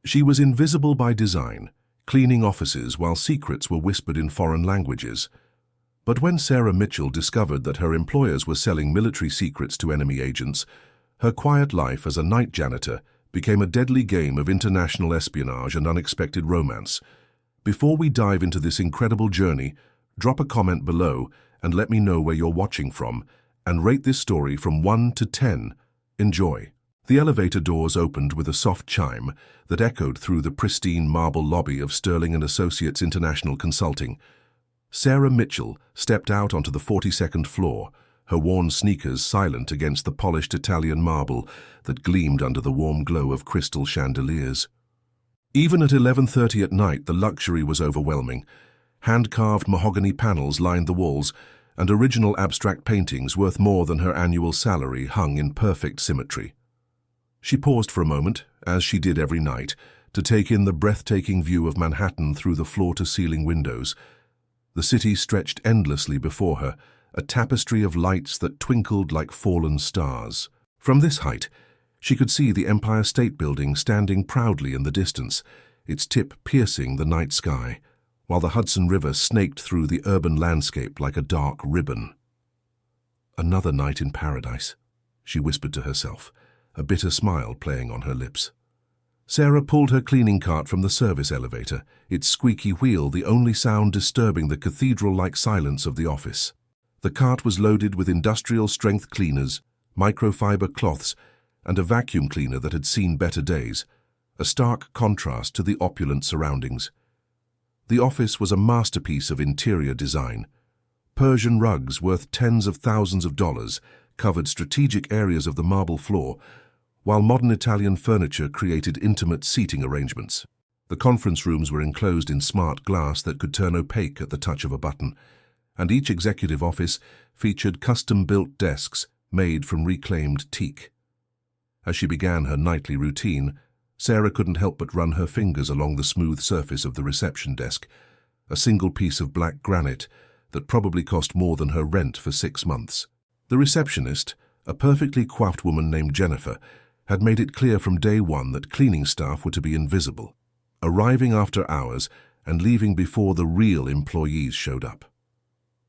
She was invisible by design, cleaning offices while secrets were whispered in foreign languages. But when Sarah Mitchell discovered that her employers were selling military secrets to enemy agents, her quiet life as a night janitor became a deadly game of international espionage and unexpected romance. Before we dive into this incredible journey, drop a comment below and let me know where you're watching from, and rate this story from 1 to 10. Enjoy. The elevator doors opened with a soft chime that echoed through the pristine marble lobby of Sterling & Associates International Consulting. Sarah Mitchell stepped out onto the 42nd floor, her worn sneakers silent against the polished Italian marble that gleamed under the warm glow of crystal chandeliers. Even at 11:30 at night, the luxury was overwhelming. Hand-carved mahogany panels lined the walls, and original abstract paintings worth more than her annual salary hung in perfect symmetry. She paused for a moment, as she did every night, to take in the breathtaking view of Manhattan through the floor-to-ceiling windows. The city stretched endlessly before her, a tapestry of lights that twinkled like fallen stars. From this height, she could see the Empire State Building standing proudly in the distance, its tip piercing the night sky, while the Hudson River snaked through the urban landscape like a dark ribbon. "Another night in paradise," she whispered to herself, a bitter smile playing on her lips. Sarah pulled her cleaning cart from the service elevator, its squeaky wheel the only sound disturbing the cathedral-like silence of the office. The cart was loaded with industrial-strength cleaners, microfiber cloths, and a vacuum cleaner that had seen better days, a stark contrast to the opulent surroundings. The office was a masterpiece of interior design. Persian rugs worth tens of thousands of dollars covered strategic areas of the marble floor, while modern Italian furniture created intimate seating arrangements. The conference rooms were enclosed in smart glass that could turn opaque at the touch of a button, and each executive office featured custom-built desks made from reclaimed teak. As she began her nightly routine, Sarah couldn't help but run her fingers along the smooth surface of the reception desk, a single piece of black granite that probably cost more than her rent for 6 months. The receptionist, a perfectly coiffed woman named Jennifer, had made it clear from day one that cleaning staff were to be invisible, arriving after hours and leaving before the real employees showed up.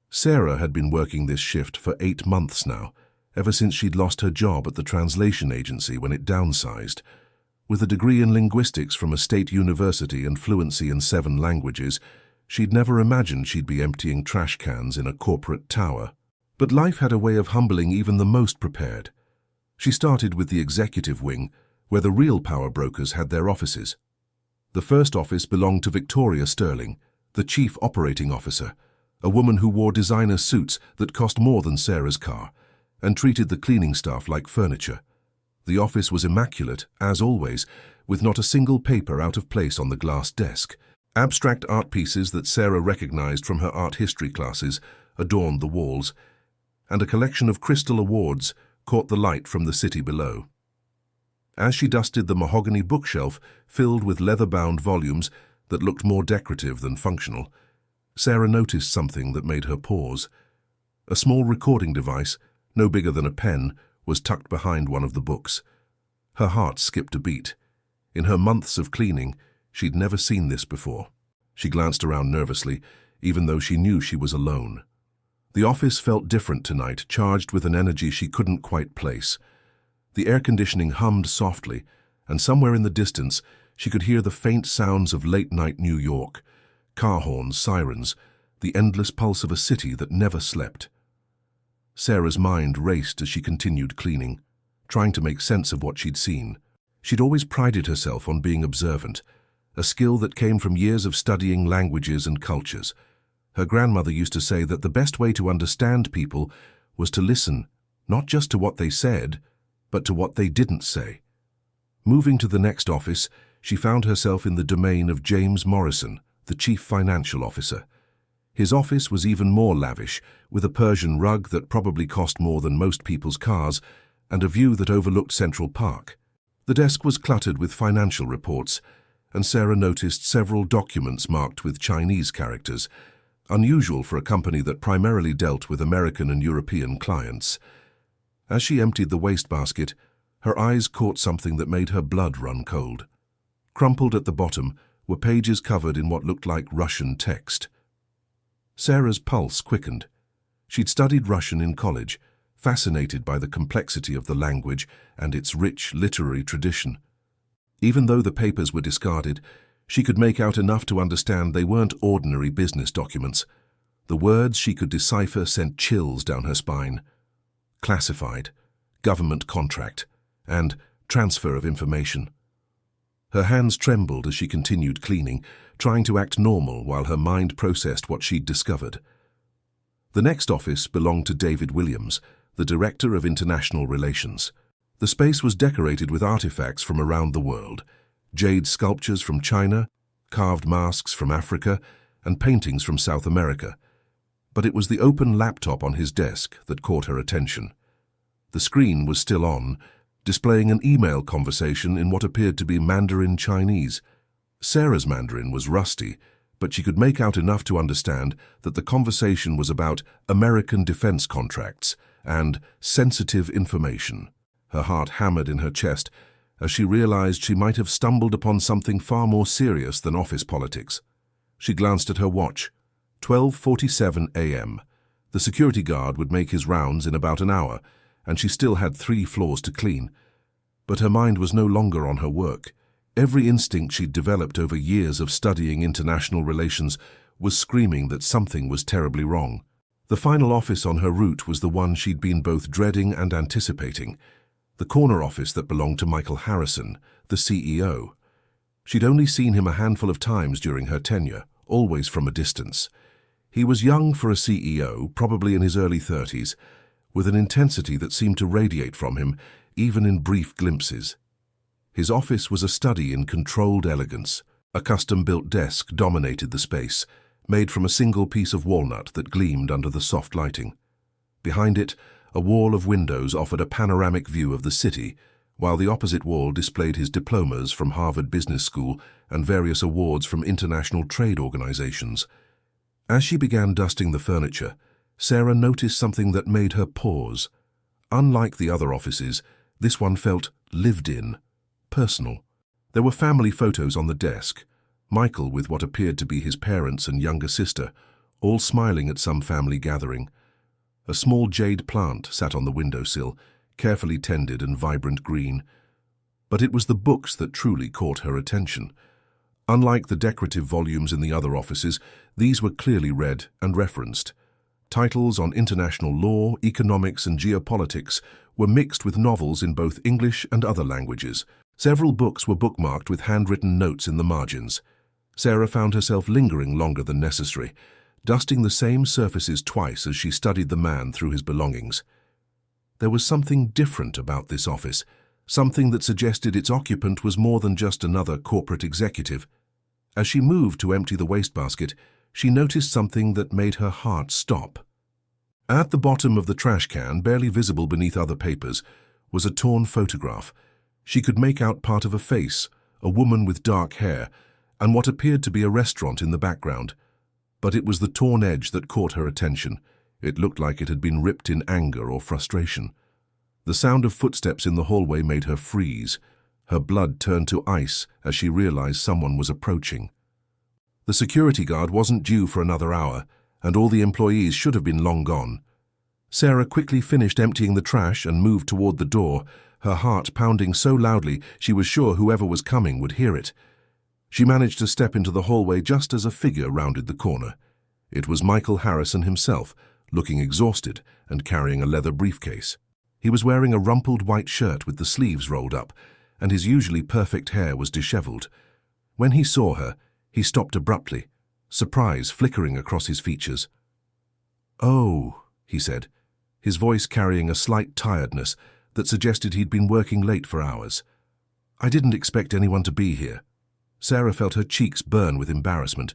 Sarah had been working this shift for 8 months now, ever since she'd lost her job at the translation agency when it downsized. With a degree in linguistics from a state university and fluency in 7 languages, she'd never imagined she'd be emptying trash cans in a corporate tower. But life had a way of humbling even the most prepared. She started with the executive wing, where the real power brokers had their offices. The first office belonged to Victoria Sterling, the chief operating officer, a woman who wore designer suits that cost more than Sarah's car, and treated the cleaning staff like furniture. The office was immaculate, as always, with not a single paper out of place on the glass desk. Abstract art pieces that Sarah recognized from her art history classes adorned the walls, and a collection of crystal awards caught the light from the city below. As she dusted the mahogany bookshelf filled with leather-bound volumes that looked more decorative than functional, Sarah noticed something that made her pause. A small recording device, no bigger than a pen, was tucked behind one of the books. Her heart skipped a beat. In her months of cleaning, she'd never seen this before. She glanced around nervously, even though she knew she was alone. The office felt different tonight, charged with an energy she couldn't quite place. The air conditioning hummed softly, and somewhere in the distance she could hear the faint sounds of late-night New York, car horns, sirens, the endless pulse of a city that never slept. Sarah's mind raced as she continued cleaning, trying to make sense of what she'd seen. She'd always prided herself on being observant, a skill that came from years of studying languages and cultures. Her grandmother used to say that the best way to understand people was to listen, not just to what they said, but to what they didn't say. Moving to the next office, she found herself in the domain of James Morrison, the chief financial officer. His office was even more lavish, with a Persian rug that probably cost more than most people's cars, and a view that overlooked Central Park. The desk was cluttered with financial reports, and Sarah noticed several documents marked with Chinese characters, unusual for a company that primarily dealt with American and European clients. As she emptied the wastebasket, her eyes caught something that made her blood run cold. Crumpled at the bottom were pages covered in what looked like Russian text. Sarah's pulse quickened. She'd studied Russian in college, fascinated by the complexity of the language and its rich literary tradition. Even though the papers were discarded, she could make out enough to understand they weren't ordinary business documents. The words she could decipher sent chills down her spine. Classified, government contract, and transfer of information. Her hands trembled as she continued cleaning, trying to act normal while her mind processed what she'd discovered. The next office belonged to David Williams, the Director of International Relations. The space was decorated with artifacts from around the world, jade sculptures from China, carved masks from Africa, and paintings from South America. But it was the open laptop on his desk that caught her attention. The screen was still on, displaying an email conversation in what appeared to be Mandarin Chinese. Sarah's Mandarin was rusty, but she could make out enough to understand that the conversation was about American defense contracts and sensitive information. Her heart hammered in her chest as she realized she might have stumbled upon something far more serious than office politics. She glanced at her watch. 12:47 a.m. The security guard would make his rounds in about an hour, and she still had 3 floors to clean. But her mind was no longer on her work. Every instinct she'd developed over years of studying international relations was screaming that something was terribly wrong. The final office on her route was the one she'd been both dreading and anticipating, the corner office that belonged to Michael Harrison, the CEO. She'd only seen him a handful of times during her tenure, always from a distance. He was young for a CEO, probably in his early 30s, with an intensity that seemed to radiate from him, even in brief glimpses. His office was a study in controlled elegance. A custom-built desk dominated the space, made from a single piece of walnut that gleamed under the soft lighting. Behind it, a wall of windows offered a panoramic view of the city, while the opposite wall displayed his diplomas from Harvard Business School and various awards from international trade organizations. As she began dusting the furniture, Sarah noticed something that made her pause. Unlike the other offices, this one felt lived in, personal. There were family photos on the desk, Michael with what appeared to be his parents and younger sister, all smiling at some family gathering. A small jade plant sat on the windowsill, carefully tended and vibrant green. But it was the books that truly caught her attention. Unlike the decorative volumes in the other offices, these were clearly read and referenced. Titles on international law, economics, and geopolitics were mixed with novels in both English and other languages. Several books were bookmarked with handwritten notes in the margins. Sarah found herself lingering longer than necessary, dusting the same surfaces twice as she studied the man through his belongings. There was something different about this office, something that suggested its occupant was more than just another corporate executive. As she moved to empty the wastebasket, she noticed something that made her heart stop. At the bottom of the trash can, barely visible beneath other papers, was a torn photograph. She could make out part of a face, a woman with dark hair, and what appeared to be a restaurant in the background. But it was the torn edge that caught her attention. It looked like it had been ripped in anger or frustration. The sound of footsteps in the hallway made her freeze. Her blood turned to ice as she realized someone was approaching. The security guard wasn't due for another hour, and all the employees should have been long gone. Sarah quickly finished emptying the trash and moved toward the door, her heart pounding so loudly she was sure whoever was coming would hear it. She managed to step into the hallway just as a figure rounded the corner. It was Michael Harrison himself, looking exhausted and carrying a leather briefcase. He was wearing a rumpled white shirt with the sleeves rolled up, and his usually perfect hair was disheveled. When he saw her, he stopped abruptly, surprise flickering across his features. "Oh," he said, his voice carrying a slight tiredness that suggested he'd been working late for hours. "I didn't expect anyone to be here." Sarah felt her cheeks burn with embarrassment.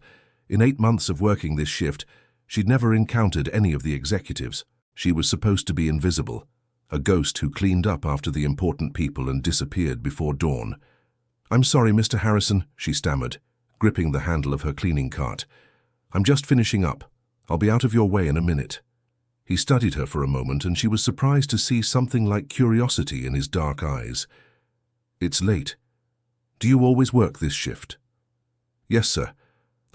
In 8 months of working this shift, she'd never encountered any of the executives. She was supposed to be invisible, a ghost who cleaned up after the important people and disappeared before dawn. "I'm sorry, Mr. Harrison," she stammered, gripping the handle of her cleaning cart. "I'm just finishing up. I'll be out of your way in a minute." He studied her for a moment, and she was surprised to see something like curiosity in his dark eyes. "It's late. "Do you always work this shift?" "Yes, sir.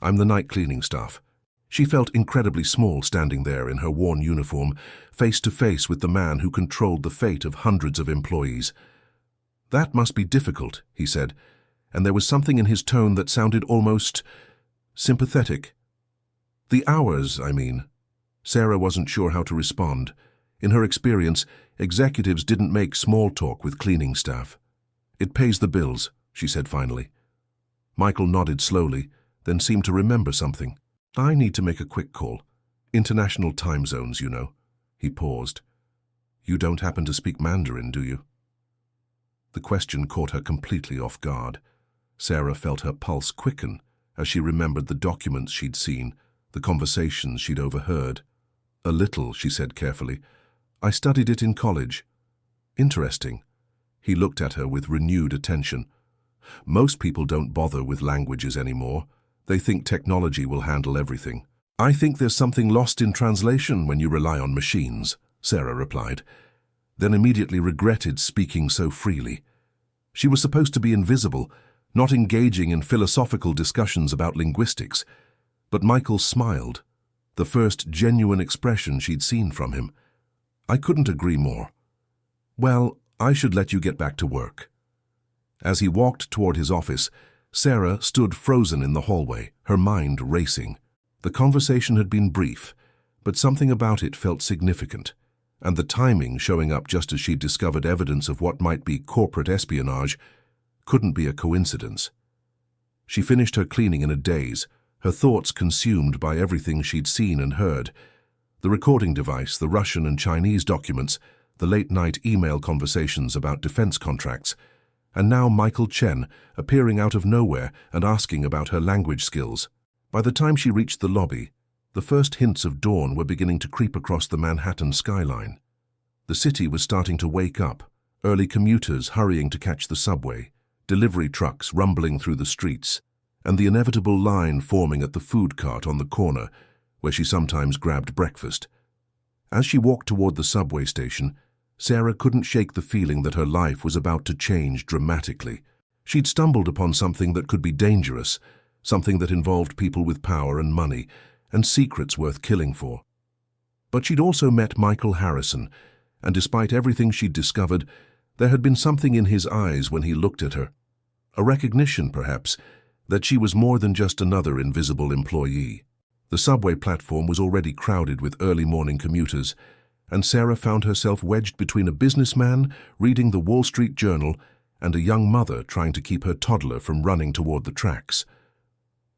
I'm the night cleaning staff." She felt incredibly small standing there in her worn uniform, face to face with the man who controlled the fate of hundreds of employees. "That must be difficult," he said, and there was something in his tone that sounded almost sympathetic. "The hours, I mean." Sarah wasn't sure how to respond. In her experience, executives didn't make small talk with cleaning staff. "It pays the bills," she said finally. Michael nodded slowly, then seemed to remember something. "I need to make a quick call. International time zones, you know." He paused. "You don't happen to speak Mandarin, do you?" The question caught her completely off guard. Sarah felt her pulse quicken as she remembered the documents she'd seen, the conversations she'd overheard. "A little," she said carefully. "I studied it in college." "Interesting." He looked at her with renewed attention. "Most people don't bother with languages anymore. They think technology will handle everything." "I think there's something lost in translation when you rely on machines," Sarah replied, then immediately regretted speaking so freely. She was supposed to be invisible, not engaging in philosophical discussions about linguistics. But Michael smiled, the first genuine expression she'd seen from him. "I couldn't agree more." "Well, I should let you get back to work." As he walked toward his office, Sarah stood frozen in the hallway, her mind racing. The conversation had been brief, but something about it felt significant, and the timing showing up just as she'd discovered evidence of what might be corporate espionage couldn't be a coincidence. She finished her cleaning in a daze, her thoughts consumed by everything she'd seen and heard. The recording device, the Russian and Chinese documents, the late-night email conversations about defense contracts, and now Michael Chen appearing out of nowhere and asking about her language skills. By the time she reached the lobby, the first hints of dawn were beginning to creep across the Manhattan skyline. The city was starting to wake up, early commuters hurrying to catch the subway, delivery trucks rumbling through the streets, and the inevitable line forming at the food cart on the corner, where she sometimes grabbed breakfast. As she walked toward the subway station, Sarah couldn't shake the feeling that her life was about to change dramatically. She'd stumbled upon something that could be dangerous, something that involved people with power and money, and secrets worth killing for. But she'd also met Michael Harrison, and despite everything she'd discovered, there had been something in his eyes when he looked at her. A recognition, perhaps, that she was more than just another invisible employee. The subway platform was already crowded with early morning commuters, and Sarah found herself wedged between a businessman reading the Wall Street Journal and a young mother trying to keep her toddler from running toward the tracks.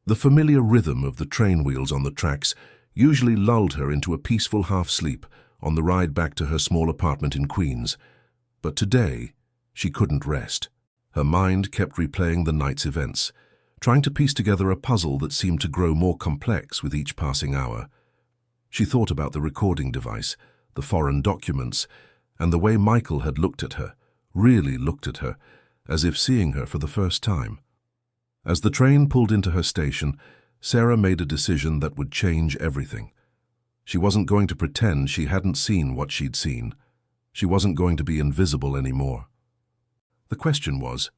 The familiar rhythm of the train wheels on the tracks usually lulled her into a peaceful half-sleep on the ride back to her small apartment in Queens. But today, she couldn't rest. Her mind kept replaying the night's events, trying to piece together a puzzle that seemed to grow more complex with each passing hour. She thought about the recording device, the foreign documents, and the way Michael had looked at her, really looked at her, as if seeing her for the first time. As the train pulled into her station, Sarah made a decision that would change everything. She wasn't going to pretend she hadn't seen what she'd seen. She wasn't going to be invisible anymore. The question was,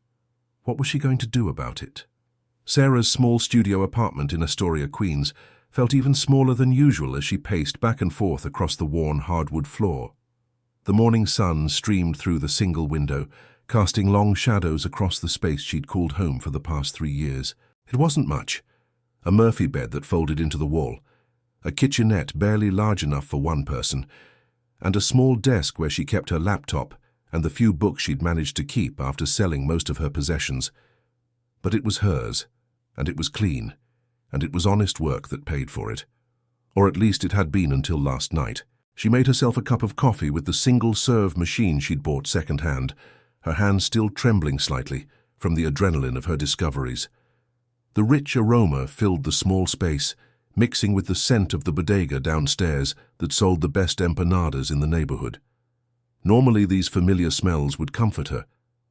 what was she going to do about it? Sarah's small studio apartment in Astoria, Queens, felt even smaller than usual as she paced back and forth across the worn hardwood floor. The morning sun streamed through the single window, casting long shadows across the space she'd called home for the past 3 years. It wasn't much. A Murphy bed that folded into the wall, a kitchenette barely large enough for one person, and a small desk where she kept her laptop and the few books she'd managed to keep after selling most of her possessions. But it was hers, and it was clean, and it was honest work that paid for it. Or at least it had been until last night. She made herself a cup of coffee with the single-serve machine she'd bought second-hand, her hands still trembling slightly from the adrenaline of her discoveries. The rich aroma filled the small space, mixing with the scent of the bodega downstairs that sold the best empanadas in the neighborhood. Normally these familiar smells would comfort her,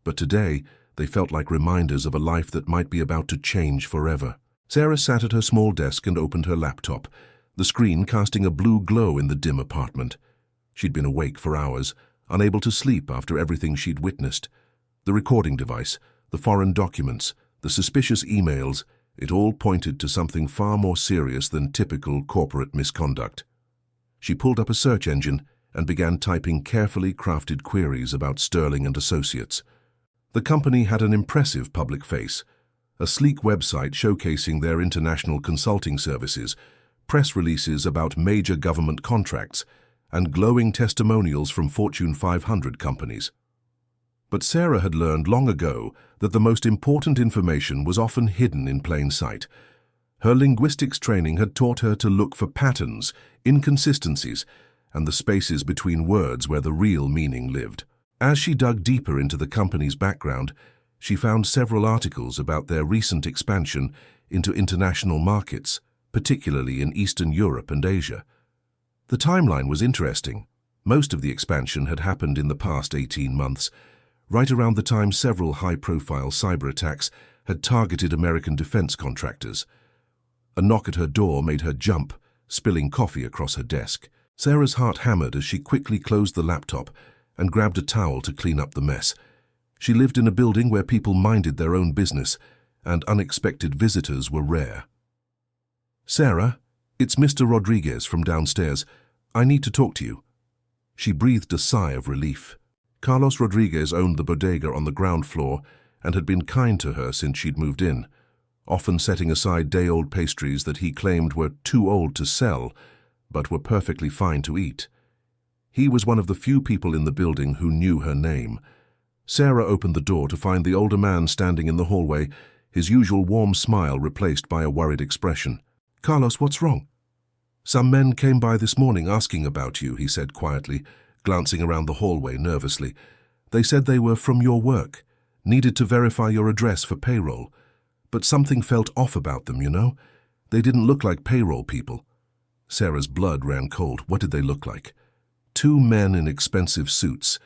but today they felt like reminders of a life that might be about to change forever. Sarah sat at her small desk and opened her laptop, the screen casting a blue glow in the dim apartment. She'd been awake for hours, unable to sleep after everything she'd witnessed. The recording device, The foreign documents, the suspicious emails, it all pointed to something far more serious than typical corporate misconduct. She pulled up a search engine and began typing carefully crafted queries about Sterling and Associates. The company had an impressive public face, a sleek website showcasing their international consulting services, press releases about major government contracts, and glowing testimonials from Fortune 500 companies. But Sarah had learned long ago that the most important information was often hidden in plain sight. Her linguistics training had taught her to look for patterns, inconsistencies, and the spaces between words where the real meaning lived. As she dug deeper into the company's background, she found several articles about their recent expansion into international markets, particularly in Eastern Europe and Asia. The timeline was interesting. Most of the expansion had happened in the past 18 months, right around the time several high-profile cyber attacks had targeted American defense contractors. A knock at her door made her jump, spilling coffee across her desk. Sarah's heart hammered as she quickly closed the laptop and grabbed a towel to clean up the mess. She lived in a building where people minded their own business, and unexpected visitors were rare. "Sarah, it's Mr. Rodriguez from downstairs. I need to talk to you." She breathed a sigh of relief. Carlos Rodriguez owned the bodega on the ground floor and had been kind to her since she'd moved in, often setting aside day-old pastries that he claimed were too old to sell, but were perfectly fine to eat. He was one of the few people in the building who knew her name. Sarah opened the door to find the older man standing in the hallway, his usual warm smile replaced by a worried expression. "Carlos, what's wrong?" "Some men came by this morning asking about you," he said quietly, glancing around the hallway nervously. "They said they were from your work, needed to verify your address for payroll. But something felt off about them, you know? They didn't look like payroll people." Sarah's blood ran cold. What did they look like? Two men in expensive suits.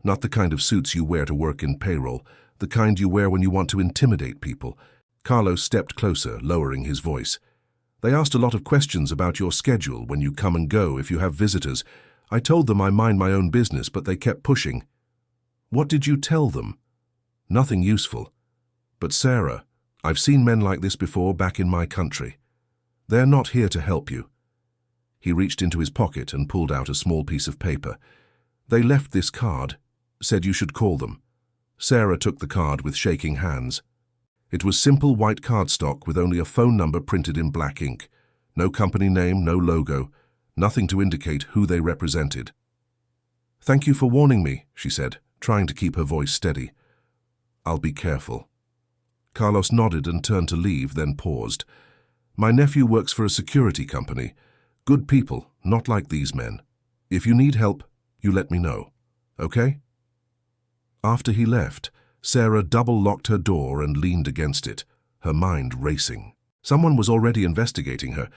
Not the kind of suits you wear to work in payroll, the kind you wear when you want to intimidate people. Carlos stepped closer, lowering his voice. "They asked a lot of questions about your schedule, when you come and go, if you have visitors. I told them I mind my own business, but they kept pushing." "What did you tell them?" "Nothing useful. But Sarah, I've seen men like this before back in my country. They're not here to help you." He reached into his pocket and pulled out a small piece of paper. "They left this card, said you should call them." Sarah took the card with shaking hands. It was simple white cardstock with only a phone number printed in black ink. No company name, no logo, nothing to indicate who they represented. "Thank you for warning me," she said, trying to keep her voice steady. "I'll be careful." Carlos nodded and turned to leave, then paused. "My nephew works for a security company. Good people, not like these men. If you need help, you let me know. Okay?" After he left, Sarah double-locked her door and leaned against it, her mind racing. Someone was already investigating her,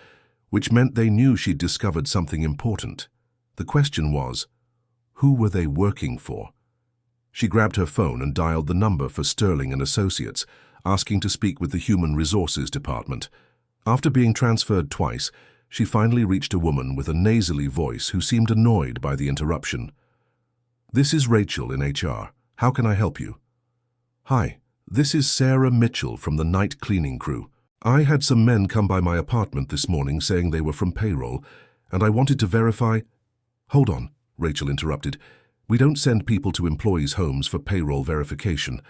which meant they knew she'd discovered something important. The question was, who were they working for? She grabbed her phone and dialed the number for Sterling and Associates, asking to speak with the Human Resources Department. After being transferred twice, she finally reached a woman with a nasally voice who seemed annoyed by the interruption. "This is Rachel in HR. How can I help you?" "Hi, this is Sarah Mitchell from the night cleaning crew. I had some men come by my apartment this morning saying they were from payroll, and I wanted to verify—" "Hold on," Rachel interrupted. "We don't send people to employees' homes for payroll verification.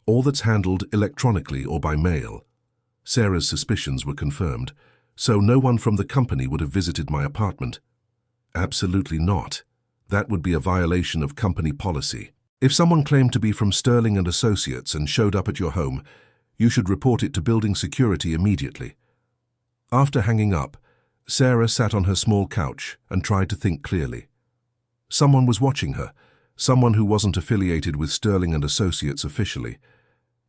All that's handled electronically or by mail." Sarah's suspicions were confirmed. "So no one from the company would have visited my apartment?" "Absolutely not. That would be a violation of company policy. If someone claimed to be from Sterling and Associates and showed up at your home, you should report it to building security immediately." After hanging up, Sarah sat on her small couch and tried to think clearly. Someone was watching her, someone who wasn't affiliated with Sterling and Associates officially.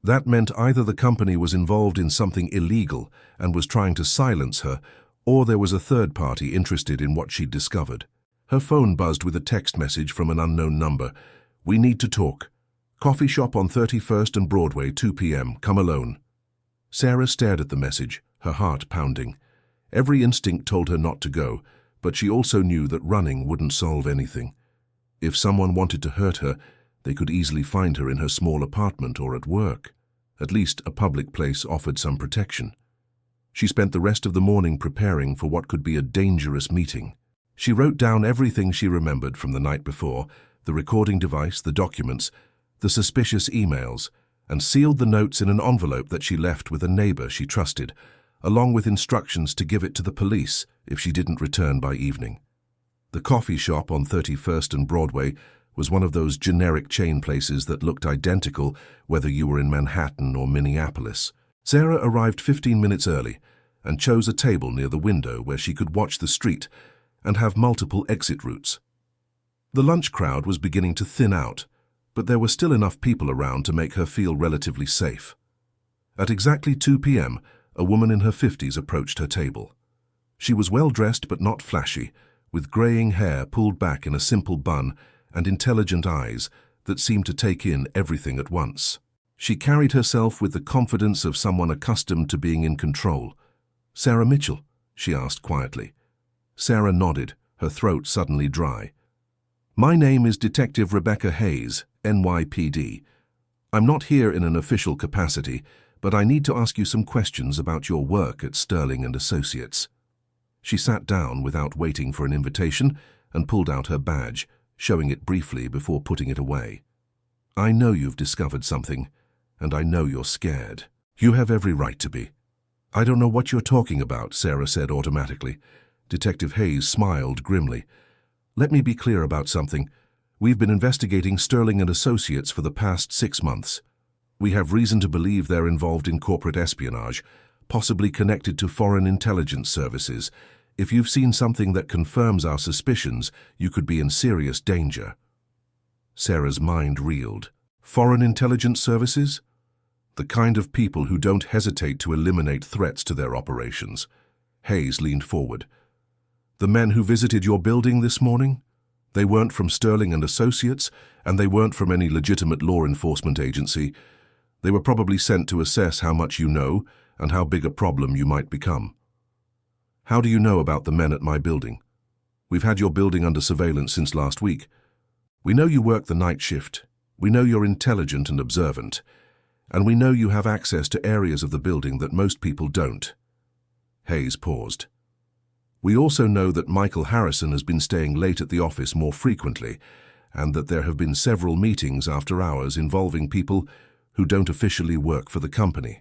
That meant either the company was involved in something illegal and was trying to silence her, or there was a third party interested in what she'd discovered. Her phone buzzed with a text message from an unknown number. "We need to talk. Coffee shop on 31st and Broadway, 2 p.m. Come alone." Sarah stared at the message, her heart pounding. Every instinct told her not to go, but she also knew that running wouldn't solve anything. If someone wanted to hurt her, they could easily find her in her small apartment or at work. At least a public place offered some protection. She spent the rest of the morning preparing for what could be a dangerous meeting. She wrote down everything she remembered from the night before, the recording device, the documents, the suspicious emails, and sealed the notes in an envelope that she left with a neighbor she trusted, along with instructions to give it to the police if she didn't return by evening. The coffee shop on 31st and Broadway was one of those generic chain places that looked identical whether you were in Manhattan or Minneapolis. Sarah arrived 15 minutes early and chose a table near the window where she could watch the street and have multiple exit routes. The lunch crowd was beginning to thin out, but there were still enough people around to make her feel relatively safe. At exactly 2 p.m., a woman in her 50s approached her table. She was well-dressed but not flashy, with graying hair pulled back in a simple bun and intelligent eyes that seemed to take in everything at once. She carried herself with the confidence of someone accustomed to being in control. "Sarah Mitchell?" she asked quietly. Sarah nodded, her throat suddenly dry. "My name is Detective Rebecca Hayes, NYPD. I'm not here in an official capacity, but I need to ask you some questions about your work at Sterling and Associates." She sat down without waiting for an invitation and pulled out her badge, showing it briefly before putting it away. "I know you've discovered something, and I know you're scared. You have every right to be." "I don't know what you're talking about," Sarah said automatically. Detective Hayes smiled grimly. "Let me be clear about something. We've been investigating Sterling and Associates for the past 6 months. We have reason to believe they're involved in corporate espionage, possibly connected to foreign intelligence services. If you've seen something that confirms our suspicions, you could be in serious danger." Sarah's mind reeled. Foreign intelligence services? The kind of people who don't hesitate to eliminate threats to their operations. Hayes leaned forward. "The men who visited your building this morning? They weren't from Sterling and Associates, and they weren't from any legitimate law enforcement agency. They were probably sent to assess how much you know and how big a problem you might become." "How do you know about the men at my building?" "We've had your building under surveillance since last week. We know you work the night shift. We know you're intelligent and observant. And we know you have access to areas of the building that most people don't." Hayes paused. "We also know that Michael Harrison has been staying late at the office more frequently, and that there have been several meetings after hours involving people who don't officially work for the company."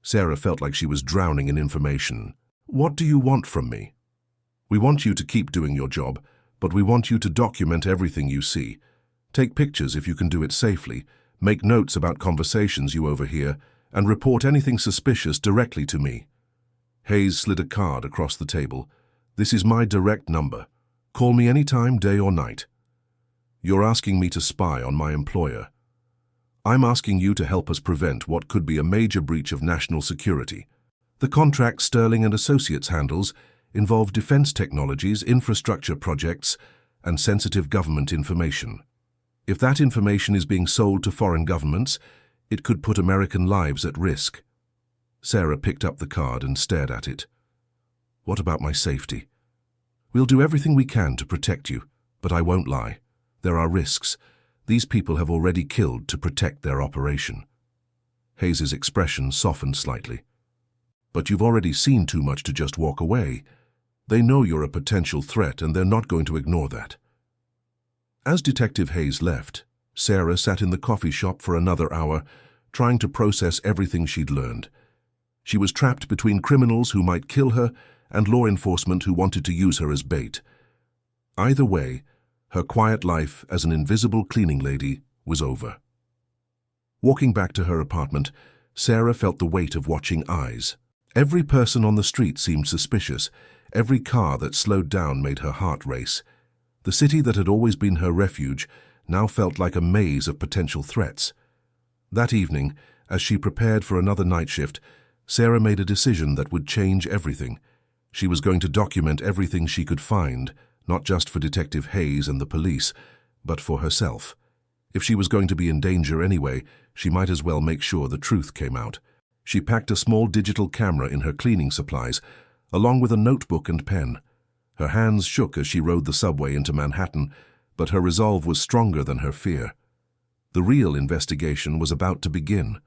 Sarah felt like she was drowning in information. "What do you want from me?" "We want you to keep doing your job, but we want you to document everything you see. Take pictures if you can do it safely, make notes about conversations you overhear, and report anything suspicious directly to me." Hayes slid a card across the table. "This is my direct number. Call me anytime, day or night." "You're asking me to spy on my employer." "I'm asking you to help us prevent what could be a major breach of national security. The contracts Sterling and Associates handles involve defense technologies, infrastructure projects, and sensitive government information. If that information is being sold to foreign governments, it could put American lives at risk." Sarah picked up the card and stared at it. "What about my safety?" "We'll do everything we can to protect you, but I won't lie. There are risks. These people have already killed to protect their operation." Hayes's expression softened slightly. "But you've already seen too much to just walk away. They know you're a potential threat, and they're not going to ignore that." As Detective Hayes left, Sarah sat in the coffee shop for another hour, trying to process everything she'd learned. She was trapped between criminals who might kill her and law enforcement who wanted to use her as bait. Either way, her quiet life as an invisible cleaning lady was over. Walking back to her apartment, Sarah felt the weight of watching eyes. Every person on the street seemed suspicious. Every car that slowed down made her heart race. The city that had always been her refuge now felt like a maze of potential threats. That evening, as she prepared for another night shift, Sarah made a decision that would change everything. She was going to document everything she could find, not just for Detective Hayes and the police, but for herself. If she was going to be in danger anyway, she might as well make sure the truth came out. She packed a small digital camera in her cleaning supplies, along with a notebook and pen. Her hands shook as she rode the subway into Manhattan, but her resolve was stronger than her fear. The real investigation was about to begin.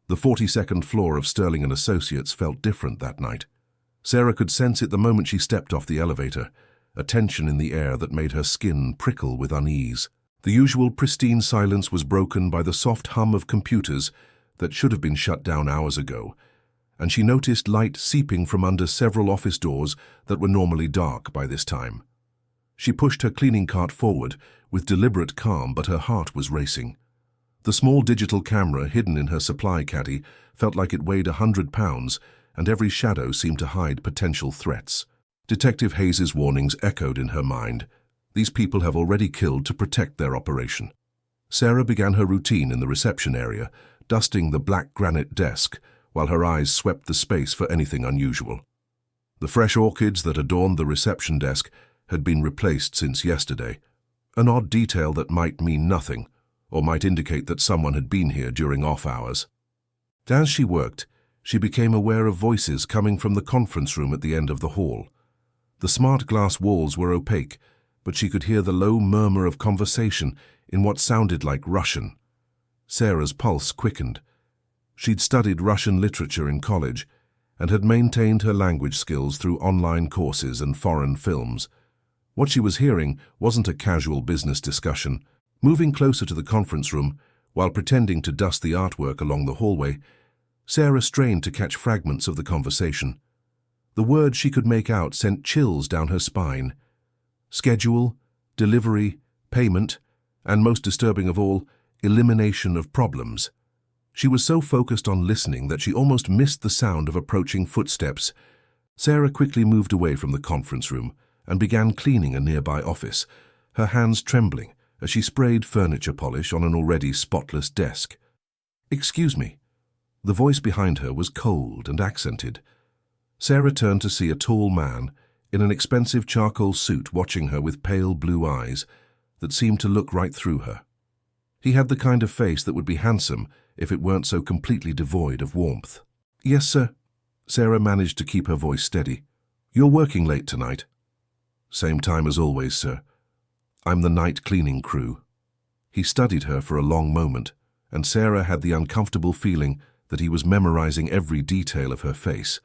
The 42nd floor of Sterling and Associates felt different that night. Sarah could sense it the moment she stepped off the elevator, a tension in the air that made her skin prickle with unease. The usual pristine silence was broken by the soft hum of computers that should have been shut down hours ago, and she noticed light seeping from under several office doors that were normally dark by this time. She pushed her cleaning cart forward with deliberate calm, but her heart was racing. The small digital camera hidden in her supply caddy felt like it weighed 100 pounds, and every shadow seemed to hide potential threats. Detective Hayes's warnings echoed in her mind. These people have already killed to protect their operation. Sarah began her routine in the reception area, dusting the black granite desk, while her eyes swept the space for anything unusual. The fresh orchids that adorned the reception desk had been replaced since yesterday, an odd detail that might mean nothing, or might indicate that someone had been here during off hours. As she worked, she became aware of voices coming from the conference room at the end of the hall. The smart glass walls were opaque, but she could hear the low murmur of conversation in what sounded like Russian. Sarah's pulse quickened. She'd studied Russian literature in college and had maintained her language skills through online courses and foreign films. What she was hearing wasn't a casual business discussion. Moving closer to the conference room, while pretending to dust the artwork along the hallway, Sarah strained to catch fragments of the conversation. The words she could make out sent chills down her spine. Schedule, delivery, payment, and most disturbing of all, elimination of problems. She was so focused on listening that she almost missed the sound of approaching footsteps. Sarah quickly moved away from the conference room and began cleaning a nearby office, her hands trembling as she sprayed furniture polish on an already spotless desk. "Excuse me." The voice behind her was cold and accented. Sarah turned to see a tall man in an expensive charcoal suit watching her with pale blue eyes that seemed to look right through her. He had the kind of face that would be handsome if it weren't so completely devoid of warmth. "Yes, sir." Sarah managed to keep her voice steady. "You're working late tonight." "Same time as always, sir. I'm the night cleaning crew." He studied her for a long moment, and Sarah had the uncomfortable feeling that he was memorizing every detail of her face.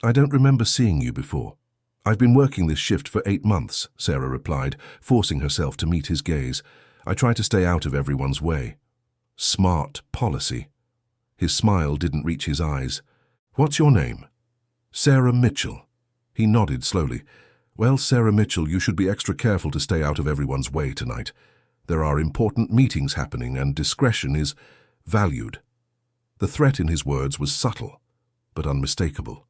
"I don't remember seeing you before." "I've been working this shift for 8 months, Sarah replied, forcing herself to meet his gaze. "I try to stay out of everyone's way." Smart policy. His smile didn't reach his eyes. "What's your name?" "Sarah Mitchell." He nodded slowly. "Well, Sarah Mitchell, you should be extra careful to stay out of everyone's way tonight. There are important meetings happening and discretion is valued." The threat in his words was subtle, but unmistakable.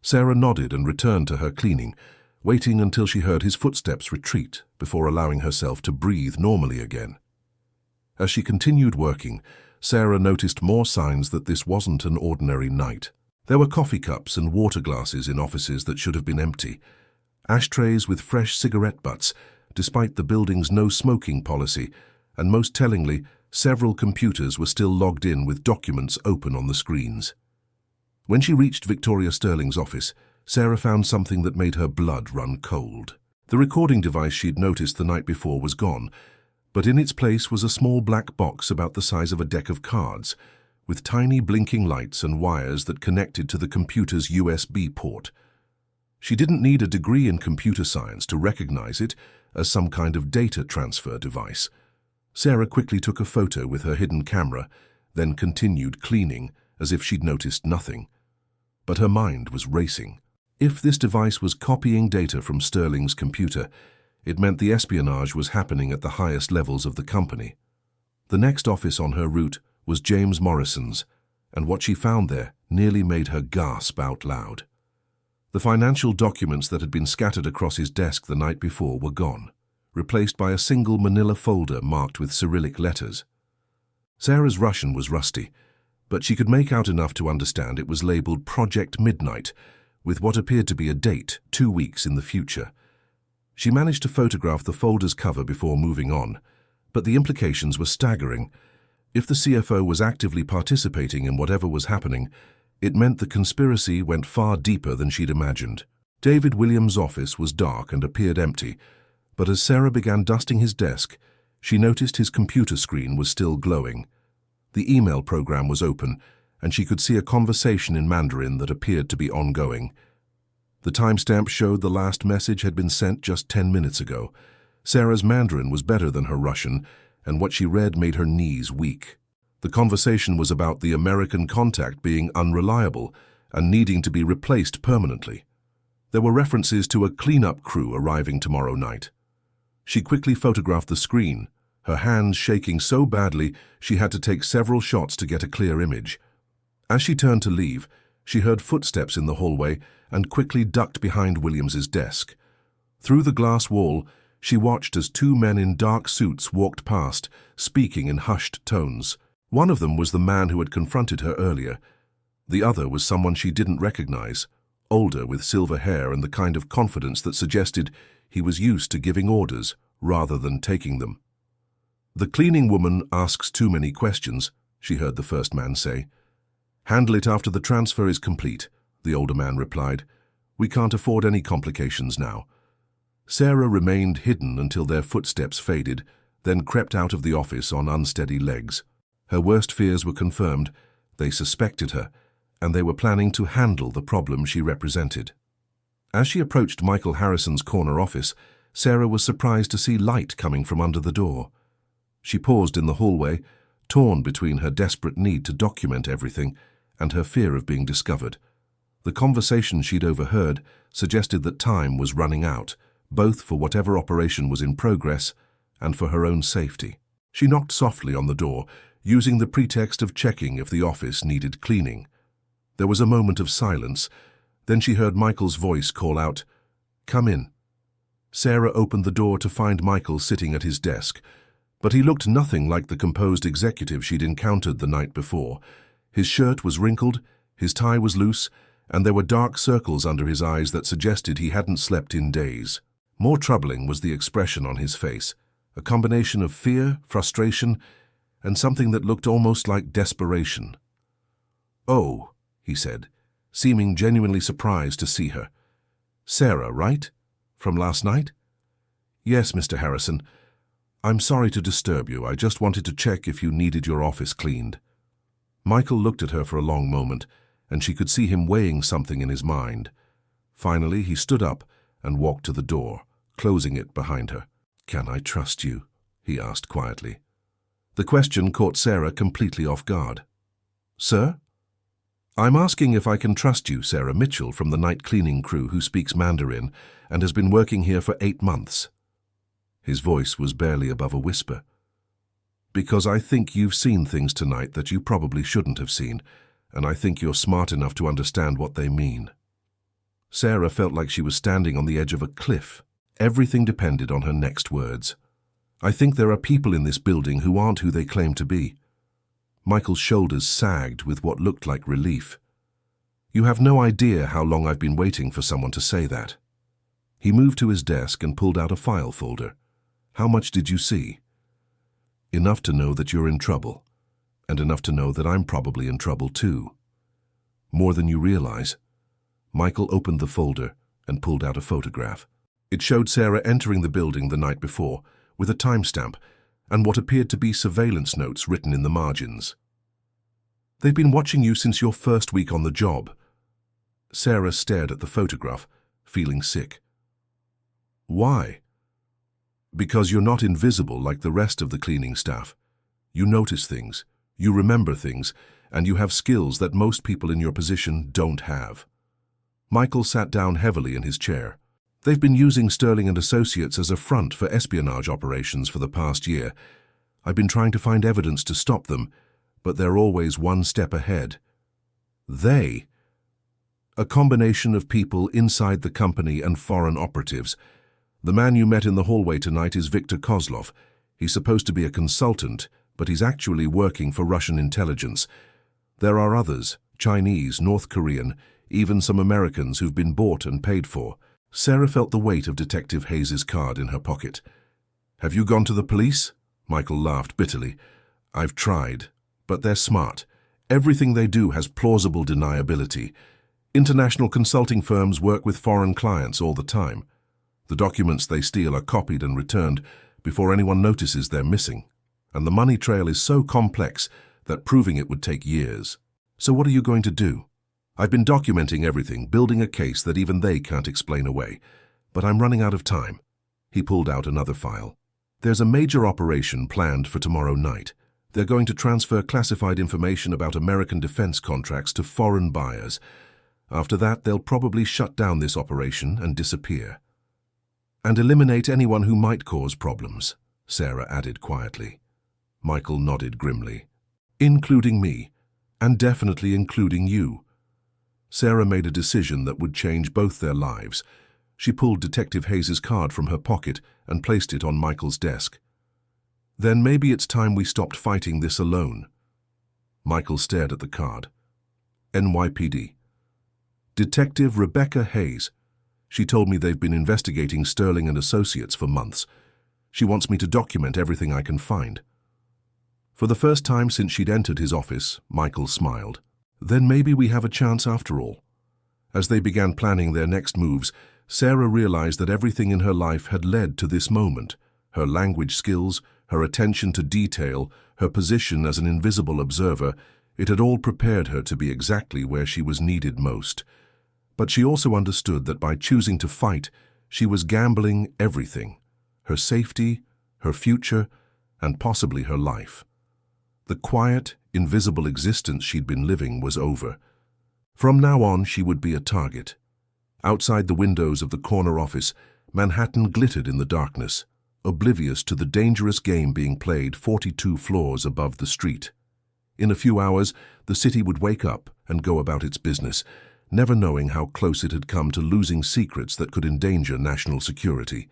Sarah nodded and returned to her cleaning, waiting until she heard his footsteps retreat before allowing herself to breathe normally again. As she continued working, Sarah noticed more signs that this wasn't an ordinary night. There were coffee cups and water glasses in offices that should have been empty, ashtrays with fresh cigarette butts, despite the building's no smoking policy, and most tellingly, several computers were still logged in with documents open on the screens. When she reached Victoria Sterling's office, Sarah found something that made her blood run cold. The recording device she'd noticed the night before was gone, but in its place was a small black box about the size of a deck of cards, with tiny blinking lights and wires that connected to the computer's USB port. She didn't need a degree in computer science to recognize it as some kind of data transfer device. Sarah quickly took a photo with her hidden camera, then continued cleaning as if she'd noticed nothing. But her mind was racing. If this device was copying data from Sterling's computer, it meant the espionage was happening at the highest levels of the company. The next office on her route was James Morrison's, and what she found there nearly made her gasp out loud. The financial documents that had been scattered across his desk the night before were gone, replaced by a single manila folder marked with Cyrillic letters. Sarah's Russian was rusty, but she could make out enough to understand it was labeled Project Midnight, with what appeared to be a date 2 weeks in the future. She managed to photograph the folder's cover before moving on, but the implications were staggering. If the CFO was actively participating in whatever was happening, it meant the conspiracy went far deeper than she'd imagined. David Williams' office was dark and appeared empty, but as Sarah began dusting his desk, she noticed his computer screen was still glowing. The email program was open, and she could see a conversation in Mandarin that appeared to be ongoing. The timestamp showed the last message had been sent just 10 minutes ago. Sarah's Mandarin was better than her Russian, and what she read made her knees weak. The conversation was about the American contact being unreliable and needing to be replaced permanently. There were references to a cleanup crew arriving tomorrow night. She quickly photographed the screen, her hands shaking so badly she had to take several shots to get a clear image. As she turned to leave, she heard footsteps in the hallway and quickly ducked behind Williams's desk. Through the glass wall, she watched as two men in dark suits walked past, speaking in hushed tones. One of them was the man who had confronted her earlier. The other was someone she didn't recognize, older with silver hair and the kind of confidence that suggested he was used to giving orders rather than taking them. "The cleaning woman asks too many questions," she heard the first man say. "Handle it after the transfer is complete," the older man replied. "We can't afford any complications now." Sarah remained hidden until their footsteps faded, then crept out of the office on unsteady legs. Her worst fears were confirmed. They suspected her, and they were planning to handle the problem she represented. As she approached Michael Harrison's corner office, Sarah was surprised to see light coming from under the door. She paused in the hallway, torn between her desperate need to document everything and her fear of being discovered. The conversation she'd overheard suggested that time was running out, both for whatever operation was in progress and for her own safety. She knocked softly on the door, using the pretext of checking if the office needed cleaning. There was a moment of silence. Then she heard Michael's voice call out, "Come in." Sarah opened the door to find Michael sitting at his desk, but he looked nothing like the composed executive she'd encountered the night before. His shirt was wrinkled, his tie was loose, and there were dark circles under his eyes that suggested he hadn't slept in days. More troubling was the expression on his face, a combination of fear, frustration, and something that looked almost like desperation. "Oh," he said, seeming genuinely surprised to see her. "Sarah, right? From last night?" "Yes, Mr. Harrison. I'm sorry to disturb you. I just wanted to check if you needed your office cleaned." Michael looked at her for a long moment, and she could see him weighing something in his mind. Finally, he stood up and walked to the door, closing it behind her. "Can I trust you?" he asked quietly. The question caught Sarah completely off guard. "Sir?" "I'm asking if I can trust you, Sarah Mitchell, from the night cleaning crew who speaks Mandarin and has been working here for 8 months. His voice was barely above a whisper. "Because I think you've seen things tonight that you probably shouldn't have seen, and I think you're smart enough to understand what they mean." Sarah felt like she was standing on the edge of a cliff. Everything depended on her next words. "I think there are people in this building who aren't who they claim to be." Michael's shoulders sagged with what looked like relief. "You have no idea how long I've been waiting for someone to say that." He moved to his desk and pulled out a file folder. "How much did you see?" "Enough to know that you're in trouble, and enough to know that I'm probably in trouble too." "More than you realize." Michael opened the folder and pulled out a photograph. It showed Sarah entering the building the night before, with a timestamp and what appeared to be surveillance notes written in the margins. "They've been watching you since your first week on the job." Sarah stared at the photograph, feeling sick. "Why?" "Because you're not invisible like the rest of the cleaning staff. You notice things, you remember things, and you have skills that most people in your position don't have." Michael sat down heavily in his chair. "They've been using Sterling & Associates as a front for espionage operations for the past year. I've been trying to find evidence to stop them, but they're always one step ahead." "They?" "A combination of people inside the company and foreign operatives. The man you met in the hallway tonight is Viktor Kozlov. He's supposed to be a consultant, but he's actually working for Russian intelligence. There are others, Chinese, North Korean, even some Americans who've been bought and paid for." Sarah felt the weight of Detective Hayes' card in her pocket. "Have you gone to the police?" Michael laughed bitterly. "I've tried, but they're smart. Everything they do has plausible deniability. International consulting firms work with foreign clients all the time. The documents they steal are copied and returned before anyone notices they're missing. And the money trail is so complex that proving it would take years." So what are you going to do? I've been documenting everything, building a case that even they can't explain away. But I'm running out of time. He pulled out another file. There's a major operation planned for tomorrow night. They're going to transfer classified information about American defense contracts to foreign buyers. After that, they'll probably shut down this operation and disappear. And eliminate anyone who might cause problems, Sarah added quietly. Michael nodded grimly. Including me, and definitely including you. Sarah made a decision that would change both their lives. She pulled Detective Hayes' card from her pocket and placed it on Michael's desk. Then maybe it's time we stopped fighting this alone. Michael stared at the card. NYPD. Detective Rebecca Hayes. She told me they've been investigating Sterling and Associates for months. She wants me to document everything I can find. For the first time since she'd entered his office, Michael smiled. Then maybe we have a chance after all. As they began planning their next moves, Sarah realized that everything in her life had led to this moment. Her language skills, her attention to detail, her position as an invisible observer, it had all prepared her to be exactly where she was needed most. But she also understood that by choosing to fight, she was gambling everything. Her safety, her future, and possibly her life. The quiet, invisible existence she'd been living was over. From now on, she would be a target. Outside the windows of the corner office, Manhattan glittered in the darkness, oblivious to the dangerous game being played 42 floors above the street. In a few hours, the city would wake up and go about its business, never knowing how close it had come to losing secrets that could endanger national security.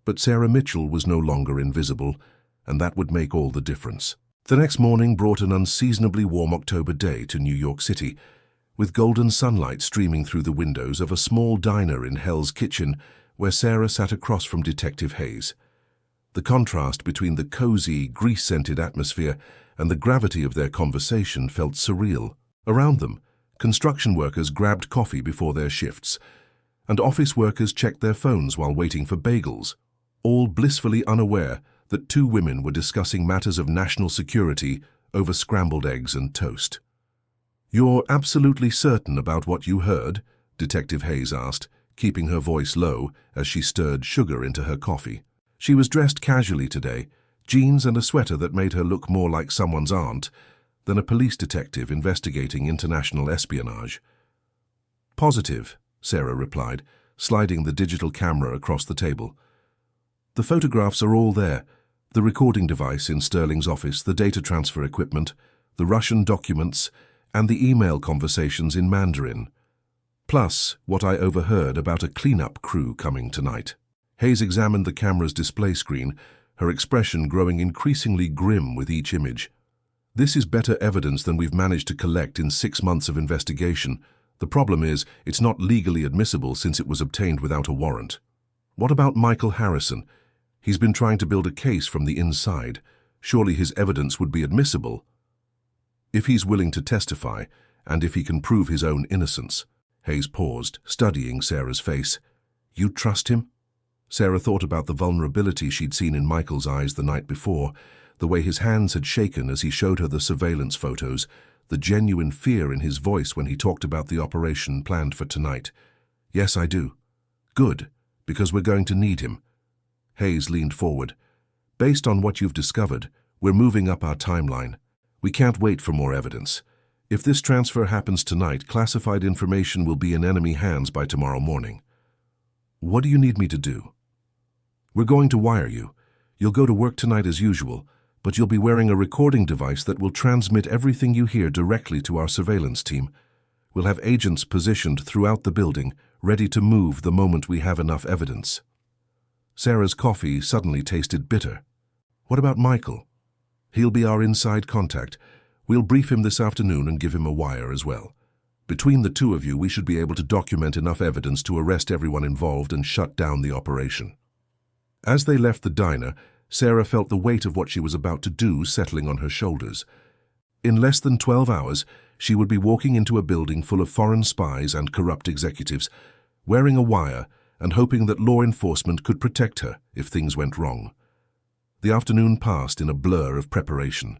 But Sarah Mitchell was no longer invisible, and that would make all the difference. The next morning brought an unseasonably warm October day to New York City, with golden sunlight streaming through the windows of a small diner in Hell's Kitchen, where Sarah sat across from Detective Hayes. The contrast between the cozy, grease-scented atmosphere and the gravity of their conversation felt surreal. Around them, construction workers grabbed coffee before their shifts, and office workers checked their phones while waiting for bagels, all blissfully unaware that two women were discussing matters of national security over scrambled eggs and toast. "You're absolutely certain about what you heard?" Detective Hayes asked, keeping her voice low as she stirred sugar into her coffee. She was dressed casually today, jeans and a sweater that made her look more like someone's aunt than a police detective investigating international espionage. "Positive," Sarah replied, sliding the digital camera across the table. "The photographs are all there. The recording device in Sterling's office, the data transfer equipment, the Russian documents, and the email conversations in Mandarin. Plus, what I overheard about a cleanup crew coming tonight." Hayes examined the camera's display screen, her expression growing increasingly grim with each image. "This is better evidence than we've managed to collect in 6 months of investigation. The problem is, it's not legally admissible since it was obtained without a warrant. What about Michael Harrison? He's been trying to build a case from the inside. Surely his evidence would be admissible. If he's willing to testify, and if he can prove his own innocence." Hayes paused, studying Sarah's face. "You trust him?" Sarah thought about the vulnerability she'd seen in Michael's eyes the night before, the way his hands had shaken as he showed her the surveillance photos, the genuine fear in his voice when he talked about the operation planned for tonight. "Yes, I do." "Good, because we're going to need him." Hayes leaned forward. "Based on what you've discovered, we're moving up our timeline. We can't wait for more evidence. If this transfer happens tonight, classified information will be in enemy hands by tomorrow morning." "What do you need me to do?" "We're going to wire you. You'll go to work tonight as usual, but you'll be wearing a recording device that will transmit everything you hear directly to our surveillance team. We'll have agents positioned throughout the building, ready to move the moment we have enough evidence." Sarah's coffee suddenly tasted bitter. "What about Michael?" "He'll be our inside contact. We'll brief him this afternoon and give him a wire as well. Between the two of you, we should be able to document enough evidence to arrest everyone involved and shut down the operation." As they left the diner, Sarah felt the weight of what she was about to do settling on her shoulders. In less than 12 hours, she would be walking into a building full of foreign spies and corrupt executives, wearing a wire and hoping that law enforcement could protect her if things went wrong. The afternoon passed in a blur of preparation.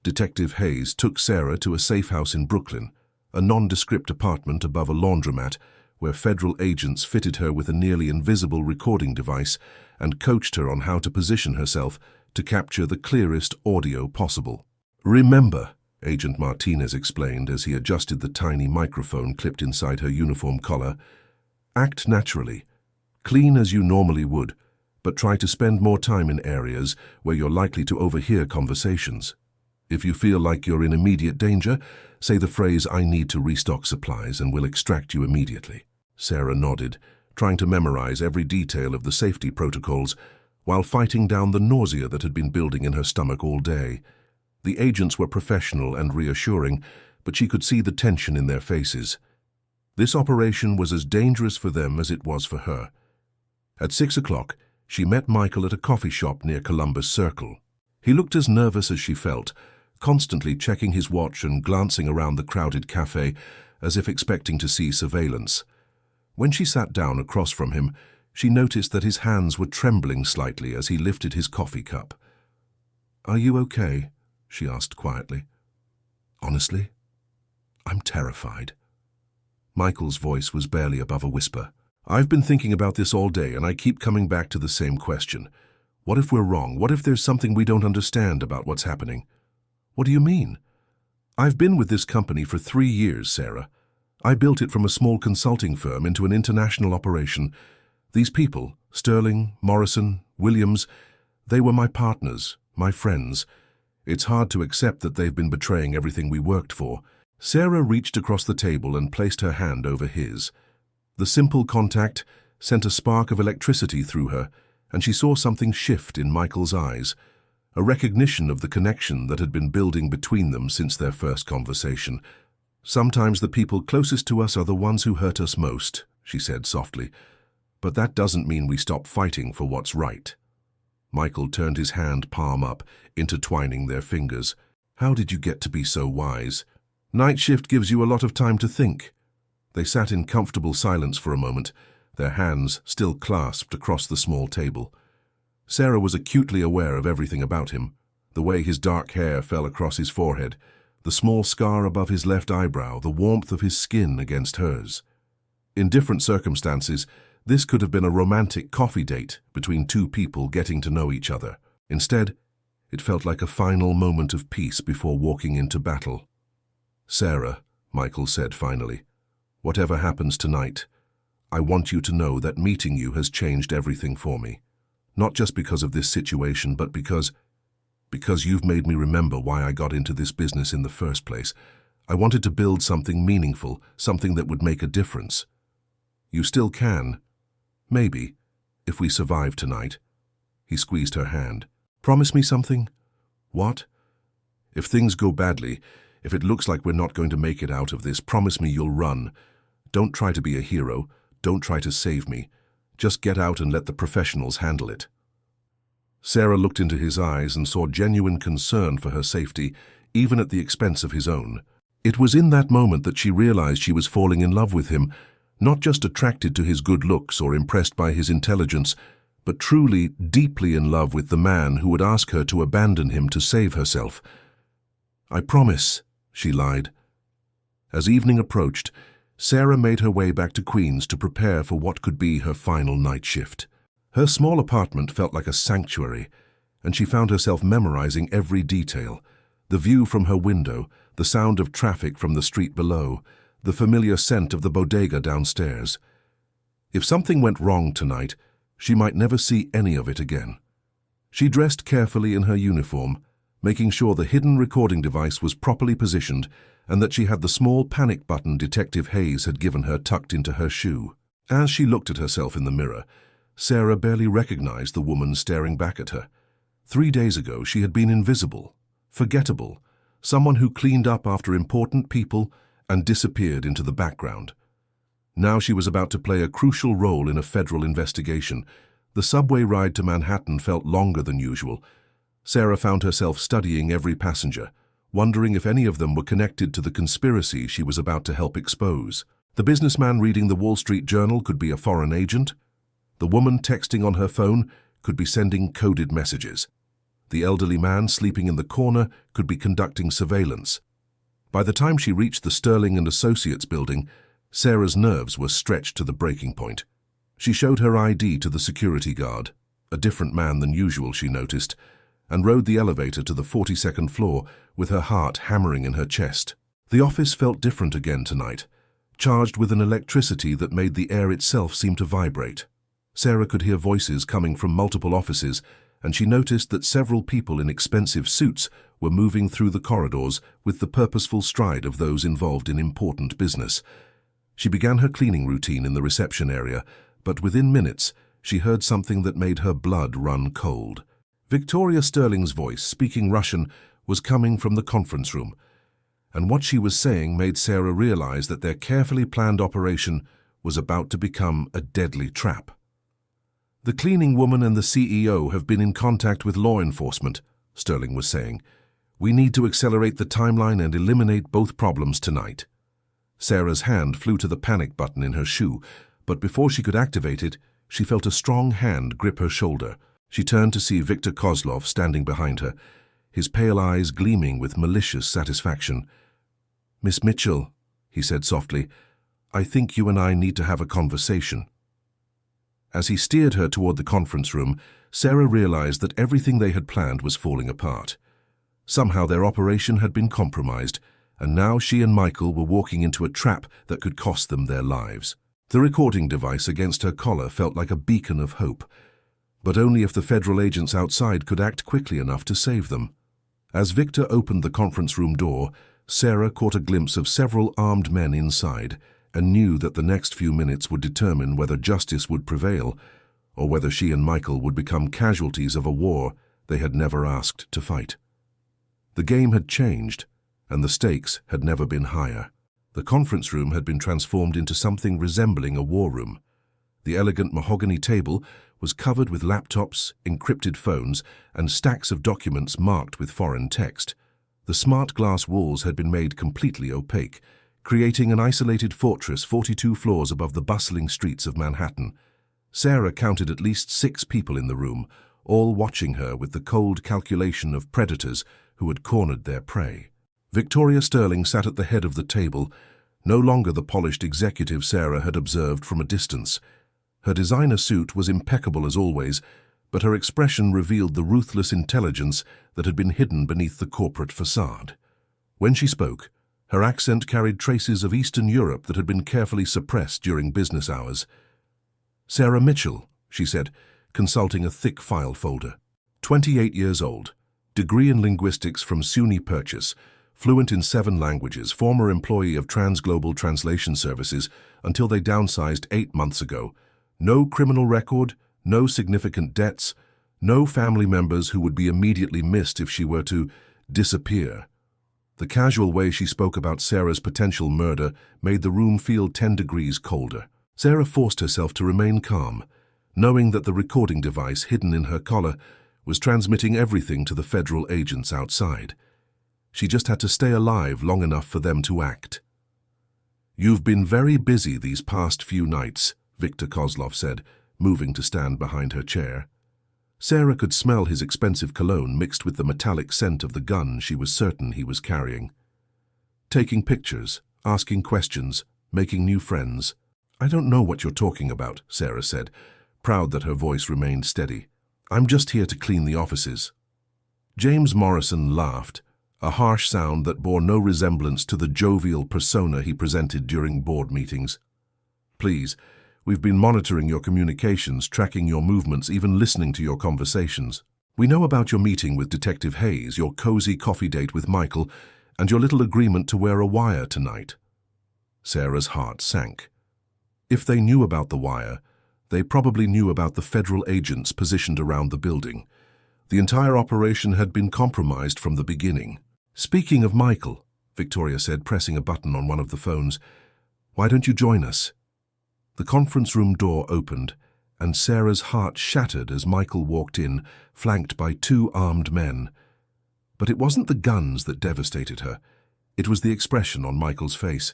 Detective Hayes took Sarah to a safe house in Brooklyn, a nondescript apartment above a laundromat where federal agents fitted her with a nearly invisible recording device and coached her on how to position herself to capture the clearest audio possible. "Remember," Agent Martinez explained as he adjusted the tiny microphone clipped inside her uniform collar, "act naturally, clean as you normally would, but try to spend more time in areas where you're likely to overhear conversations. If you feel like you're in immediate danger, say the phrase, 'I need to restock supplies,' and we'll extract you immediately." Sarah nodded, trying to memorize every detail of the safety protocols while fighting down the nausea that had been building in her stomach all day. The agents were professional and reassuring, but she could see the tension in their faces. This operation was as dangerous for them as it was for her. At 6 o'clock, she met Michael at a coffee shop near Columbus Circle. He looked as nervous as she felt, constantly checking his watch and glancing around the crowded cafe as if expecting to see surveillance. When she sat down across from him, she noticed that his hands were trembling slightly as he lifted his coffee cup. "Are you okay?" she asked quietly. "Honestly, I'm terrified." Michael's voice was barely above a whisper. "I've been thinking about this all day, and I keep coming back to the same question. What if we're wrong? What if there's something we don't understand about what's happening?" "What do you mean?" "I've been with this company for 3 years, Sarah. I built it from a small consulting firm into an international operation. These people, Sterling, Morrison, Williams, they were my partners, my friends. It's hard to accept that they've been betraying everything we worked for." Sarah reached across the table and placed her hand over his. The simple contact sent a spark of electricity through her, and she saw something shift in Michael's eyes, a recognition of the connection that had been building between them since their first conversation. "Sometimes the people closest to us are the ones who hurt us most," she said softly, "but that doesn't mean we stop fighting for what's right." Michael turned his hand palm up, intertwining their fingers. "How did you get to be so wise? Night shift gives you a lot of time to think." They sat in comfortable silence for a moment, their hands still clasped across the small table. Sarah was acutely aware of everything about him, the way his dark hair fell across his forehead, the small scar above his left eyebrow, the warmth of his skin against hers. In different circumstances, this could have been a romantic coffee date between two people getting to know each other. Instead, it felt like a final moment of peace before walking into battle. "Sarah," Michael said finally, "whatever happens tonight, I want you to know that meeting you has changed everything for me. Not just because of this situation, but because you've made me remember why I got into this business in the first place. I wanted to build something meaningful, something that would make a difference. You still can. Maybe, if we survive tonight." He squeezed her hand. "Promise me something?" "What?" "If things go badly, if it looks like we're not going to make it out of this, promise me you'll run. Don't try to be a hero. Don't try to save me. Just get out and let the professionals handle it." Sarah looked into his eyes and saw genuine concern for her safety, even at the expense of his own. It was in that moment that she realized she was falling in love with him, not just attracted to his good looks or impressed by his intelligence, but truly, deeply in love with the man who would ask her to abandon him to save herself. "I promise," she lied. As evening approached, Sarah made her way back to Queens to prepare for what could be her final night shift. Her small apartment felt like a sanctuary, and she found herself memorizing every detail: the view from her window, the sound of traffic from the street below, the familiar scent of the bodega downstairs. If something went wrong tonight, she might never see any of it again. She dressed carefully in her uniform, making sure the hidden recording device was properly positioned and that she had the small panic button Detective Hayes had given her tucked into her shoe. As she looked at herself in the mirror, Sarah barely recognized the woman staring back at her. 3 days ago, she had been invisible, forgettable, someone who cleaned up after important people and disappeared into the background. Now she was about to play a crucial role in a federal investigation. The subway ride to Manhattan felt longer than usual. Sarah found herself studying every passenger, wondering if any of them were connected to the conspiracy she was about to help expose. The businessman reading the Wall Street Journal could be a foreign agent. The woman texting on her phone could be sending coded messages. The elderly man sleeping in the corner could be conducting surveillance. By the time she reached the Sterling and Associates building, Sarah's nerves were stretched to the breaking point. She showed her ID to the security guard, a different man than usual, she noticed, and rode the elevator to the 42nd floor with her heart hammering in her chest. The office felt different again tonight, charged with an electricity that made the air itself seem to vibrate. Sarah could hear voices coming from multiple offices, and she noticed that several people in expensive suits were moving through the corridors with the purposeful stride of those involved in important business. She began her cleaning routine in the reception area, but within minutes she heard something that made her blood run cold. Victoria Sterling's voice, speaking Russian, was coming from the conference room, and what she was saying made Sarah realize that their carefully planned operation was about to become a deadly trap. "The cleaning woman and the CEO have been in contact with law enforcement," Sterling was saying. "We need to accelerate the timeline and eliminate both problems tonight." Sarah's hand flew to the panic button in her shoe, but before she could activate it, she felt a strong hand grip her shoulder. She turned to see Viktor Kozlov standing behind her, his pale eyes gleaming with malicious satisfaction. "Miss Mitchell," he said softly, "I think you and I need to have a conversation." As he steered her toward the conference room, Sarah realized that everything they had planned was falling apart. Somehow their operation had been compromised, and now she and Michael were walking into a trap that could cost them their lives. The recording device against her collar felt like a beacon of hope, but only if the federal agents outside could act quickly enough to save them. As Victor opened the conference room door, Sarah caught a glimpse of several armed men inside and knew that the next few minutes would determine whether justice would prevail or whether she and Michael would become casualties of a war they had never asked to fight. The game had changed, and the stakes had never been higher. The conference room had been transformed into something resembling a war room. The elegant mahogany table was covered with laptops, encrypted phones, and stacks of documents marked with foreign text. The smart glass walls had been made completely opaque, creating an isolated fortress 42 floors above the bustling streets of Manhattan. Sarah counted at least 6 people in the room, all watching her with the cold calculation of predators who had cornered their prey. Victoria Sterling sat at the head of the table, no longer the polished executive Sarah had observed from a distance. Her designer suit was impeccable as always, but her expression revealed the ruthless intelligence that had been hidden beneath the corporate facade. When she spoke, her accent carried traces of Eastern Europe that had been carefully suppressed during business hours. "Sarah Mitchell," she said, consulting a thick file folder. 28 years old, degree in linguistics from SUNY Purchase, fluent in 7 languages, former employee of Transglobal Translation Services until they downsized 8 months ago. No criminal record, no significant debts, no family members who would be immediately missed if she were to disappear. The casual way she spoke about Sarah's potential murder made the room feel 10 degrees colder. Sarah forced herself to remain calm, knowing that the recording device hidden in her collar was transmitting everything to the federal agents outside. She just had to stay alive long enough for them to act. "You've been very busy these past few nights," Viktor Kozlov said, moving to stand behind her chair. Sarah could smell his expensive cologne mixed with the metallic scent of the gun she was certain he was carrying. "Taking pictures, asking questions, making new friends." "I don't know what you're talking about," Sarah said, proud that her voice remained steady. "I'm just here to clean the offices." James Morrison laughed, a harsh sound that bore no resemblance to the jovial persona he presented during board meetings. "Please, we've been monitoring your communications, tracking your movements, even listening to your conversations. We know about your meeting with Detective Hayes, your cozy coffee date with Michael, and your little agreement to wear a wire tonight." Sarah's heart sank. If they knew about the wire, they probably knew about the federal agents positioned around the building. The entire operation had been compromised from the beginning. "Speaking of Michael," Victoria said, pressing a button on one of the phones, "why don't you join us?" The conference room door opened, and Sarah's heart shattered as Michael walked in, flanked by 2 armed men. But it wasn't the guns that devastated her. It was the expression on Michael's face.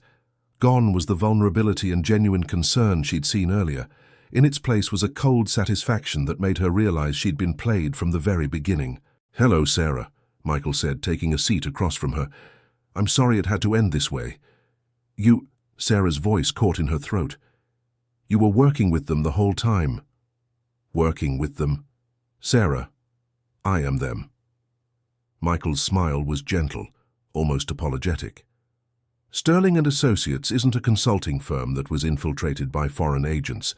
Gone was the vulnerability and genuine concern she'd seen earlier. In its place was a cold satisfaction that made her realize she'd been played from the very beginning. "Hello, Sarah," Michael said, taking a seat across from her. "I'm sorry it had to end this way." Sarah's voice caught in her throat. "You were working with them the whole time." "Working with them? Sarah, I am them." Michael's smile was gentle, almost apologetic. "Sterling and Associates isn't a consulting firm that was infiltrated by foreign agents.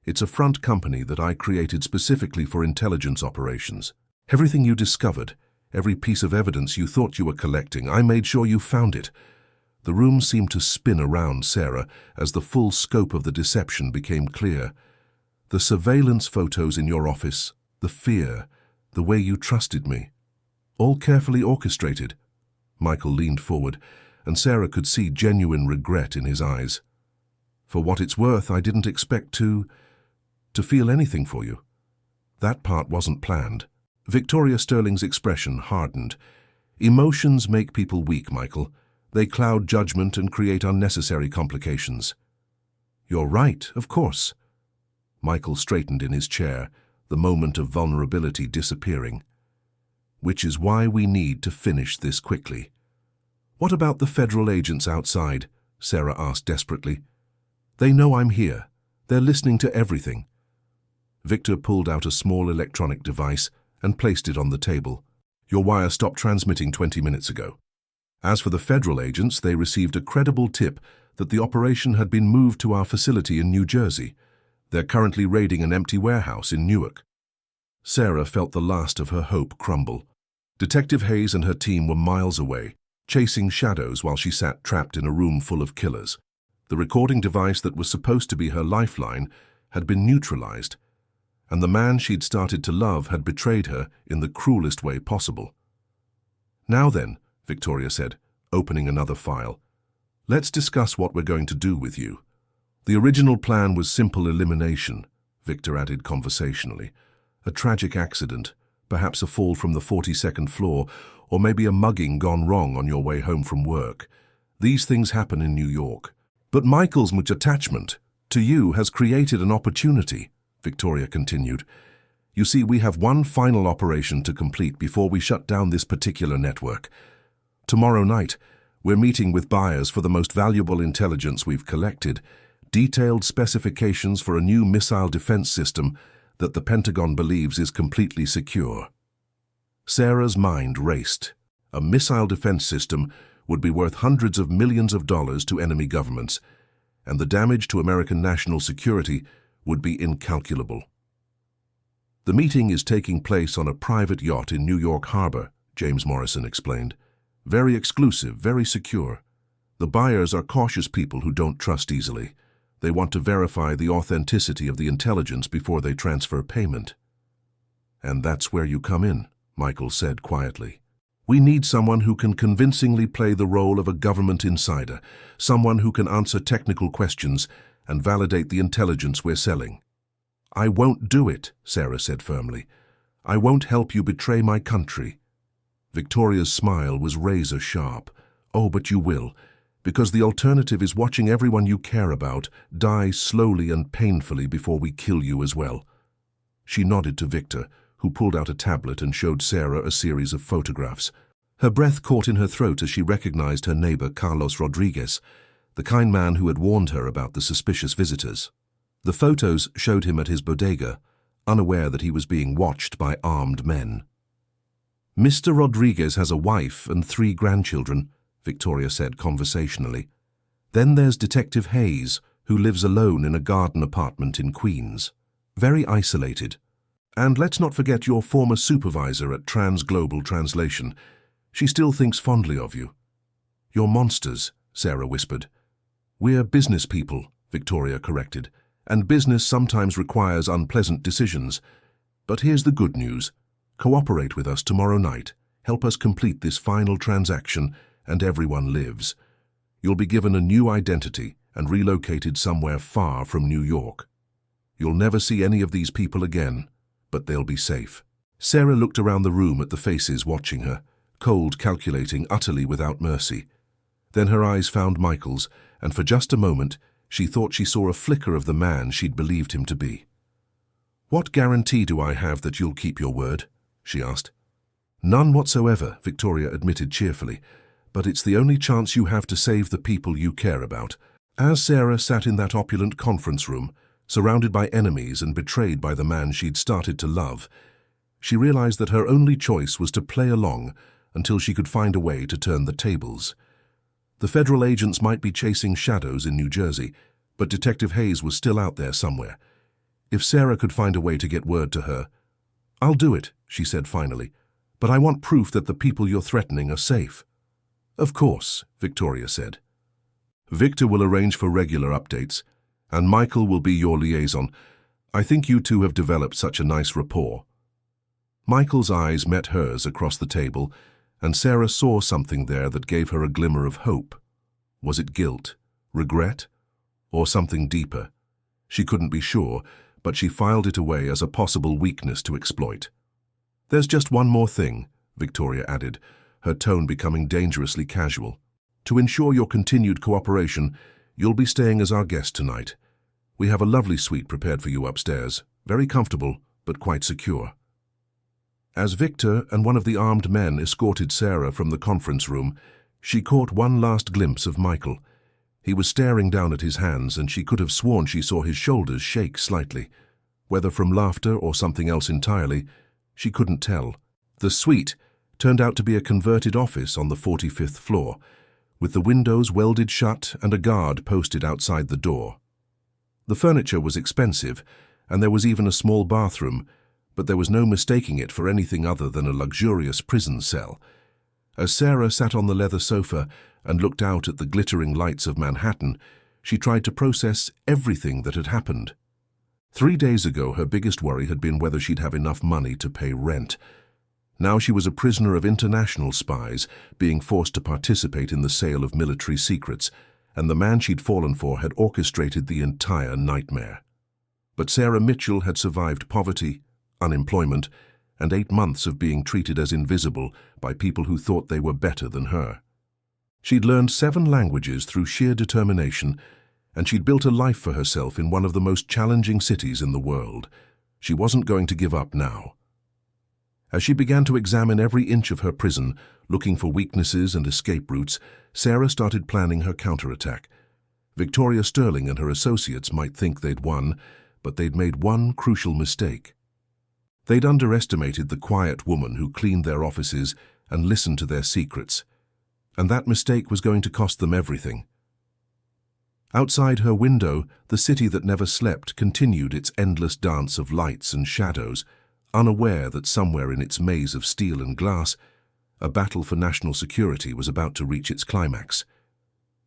It's a front company that I created specifically for intelligence operations. Everything you discovered, every piece of evidence you thought you were collecting, I made sure you found it." The room seemed to spin around Sarah as the full scope of the deception became clear. "The surveillance photos in your office, the fear, the way you trusted me. All carefully orchestrated." Michael leaned forward, and Sarah could see genuine regret in his eyes. "For what it's worth, I didn't expect to feel anything for you. That part wasn't planned." Victoria Sterling's expression hardened. "Emotions make people weak, Michael. They cloud judgment and create unnecessary complications." "You're right, of course." Michael straightened in his chair, the moment of vulnerability disappearing. "Which is why we need to finish this quickly." "What about the federal agents outside?" Sarah asked desperately. "They know I'm here. They're listening to everything." Victor pulled out a small electronic device and placed it on the table. "Your wire stopped transmitting 20 minutes ago. As for the federal agents, they received a credible tip that the operation had been moved to our facility in New Jersey. They're currently raiding an empty warehouse in Newark." Sarah felt the last of her hope crumble. Detective Hayes and her team were miles away, chasing shadows while she sat trapped in a room full of killers. The recording device that was supposed to be her lifeline had been neutralized, and the man she'd started to love had betrayed her in the cruelest way possible. "Now then," Victoria said, opening another file, "let's discuss what we're going to do with you." "The original plan was simple elimination," Victor added conversationally. "A tragic accident, perhaps a fall from the 42nd floor, or maybe a mugging gone wrong on your way home from work. These things happen in New York. But Michael's much attachment to you has created an opportunity," Victoria continued. "You see, we have one final operation to complete before we shut down this particular network. Tomorrow night, we're meeting with buyers for the most valuable intelligence we've collected, detailed specifications for a new missile defense system that the Pentagon believes is completely secure." Sarah's mind raced. A missile defense system would be worth hundreds of millions of dollars to enemy governments, and the damage to American national security would be incalculable. "The meeting is taking place on a private yacht in New York Harbor," James Morrison explained. "Very exclusive, very secure. The buyers are cautious people who don't trust easily. They want to verify the authenticity of the intelligence before they transfer payment." "And that's where you come in," Michael said quietly. "We need someone who can convincingly play the role of a government insider, someone who can answer technical questions and validate the intelligence we're selling." "I won't do it," Sarah said firmly. "I won't help you betray my country." Victoria's smile was razor sharp. "Oh, but you will, because the alternative is watching everyone you care about die slowly and painfully before we kill you as well." She nodded to Victor, who pulled out a tablet and showed Sarah a series of photographs. Her breath caught in her throat as she recognized her neighbor Carlos Rodriguez, the kind man who had warned her about the suspicious visitors. The photos showed him at his bodega, unaware that he was being watched by armed men. "Mr. Rodriguez has a wife and 3 grandchildren," Victoria said conversationally. "Then there's Detective Hayes, who lives alone in a garden apartment in Queens. Very isolated. And let's not forget your former supervisor at Transglobal Translation. She still thinks fondly of you." "You're monsters," Sarah whispered. "We're business people," Victoria corrected, "and business sometimes requires unpleasant decisions. But here's the good news. Cooperate with us tomorrow night. Help us complete this final transaction, and everyone lives. You'll be given a new identity and relocated somewhere far from New York. You'll never see any of these people again, but they'll be safe." Sarah looked around the room at the faces watching her, cold, calculating, utterly without mercy. Then her eyes found Michael's, and for just a moment she thought she saw a flicker of the man she'd believed him to be. "What guarantee do I have that you'll keep your word?" she asked. None whatsoever, Victoria admitted cheerfully, but it's the only chance you have to save the people you care about. As Sarah sat in that opulent conference room, surrounded by enemies and betrayed by the man she'd started to love, she realized that her only choice was to play along until she could find a way to turn the tables. The federal agents might be chasing shadows in New Jersey, but Detective Hayes was still out there somewhere. If Sarah could find a way to get word to her, "I'll do it," she said finally, "but I want proof that the people you're threatening are safe." "Of course," Victoria said. "Victor will arrange for regular updates, and Michael will be your liaison. I think you two have developed such a nice rapport." Michael's eyes met hers across the table, and Sarah saw something there that gave her a glimmer of hope. Was it guilt, regret, or something deeper? She couldn't be sure, but she filed it away as a possible weakness to exploit. "There's just one more thing," Victoria added, her tone becoming dangerously casual. "To ensure your continued cooperation, you'll be staying as our guest tonight. We have a lovely suite prepared for you upstairs, very comfortable, but quite secure." As Victor and one of the armed men escorted Sarah from the conference room, she caught one last glimpse of Michael. He was staring down at his hands, and she could have sworn she saw his shoulders shake slightly. Whether from laughter or something else entirely, she couldn't tell. The suite turned out to be a converted office on the 45th floor, with the windows welded shut and a guard posted outside the door. The furniture was expensive, and there was even a small bathroom, but there was no mistaking it for anything other than a luxurious prison cell. As Sarah sat on the leather sofa and looked out at the glittering lights of Manhattan, she tried to process everything that had happened. 3 days ago, her biggest worry had been whether she'd have enough money to pay rent. Now she was a prisoner of international spies, being forced to participate in the sale of military secrets, and the man she'd fallen for had orchestrated the entire nightmare. But Sarah Mitchell had survived poverty, unemployment, and 8 months of being treated as invisible by people who thought they were better than her. She'd learned 7 languages through sheer determination, and she'd built a life for herself in one of the most challenging cities in the world. She wasn't going to give up now. As she began to examine every inch of her prison, looking for weaknesses and escape routes, Sarah started planning her counterattack. Victoria Sterling and her associates might think they'd won, but they'd made one crucial mistake. They'd underestimated the quiet woman who cleaned their offices and listened to their secrets, and that mistake was going to cost them everything. Outside her window, the city that never slept continued its endless dance of lights and shadows, unaware that somewhere in its maze of steel and glass, a battle for national security was about to reach its climax.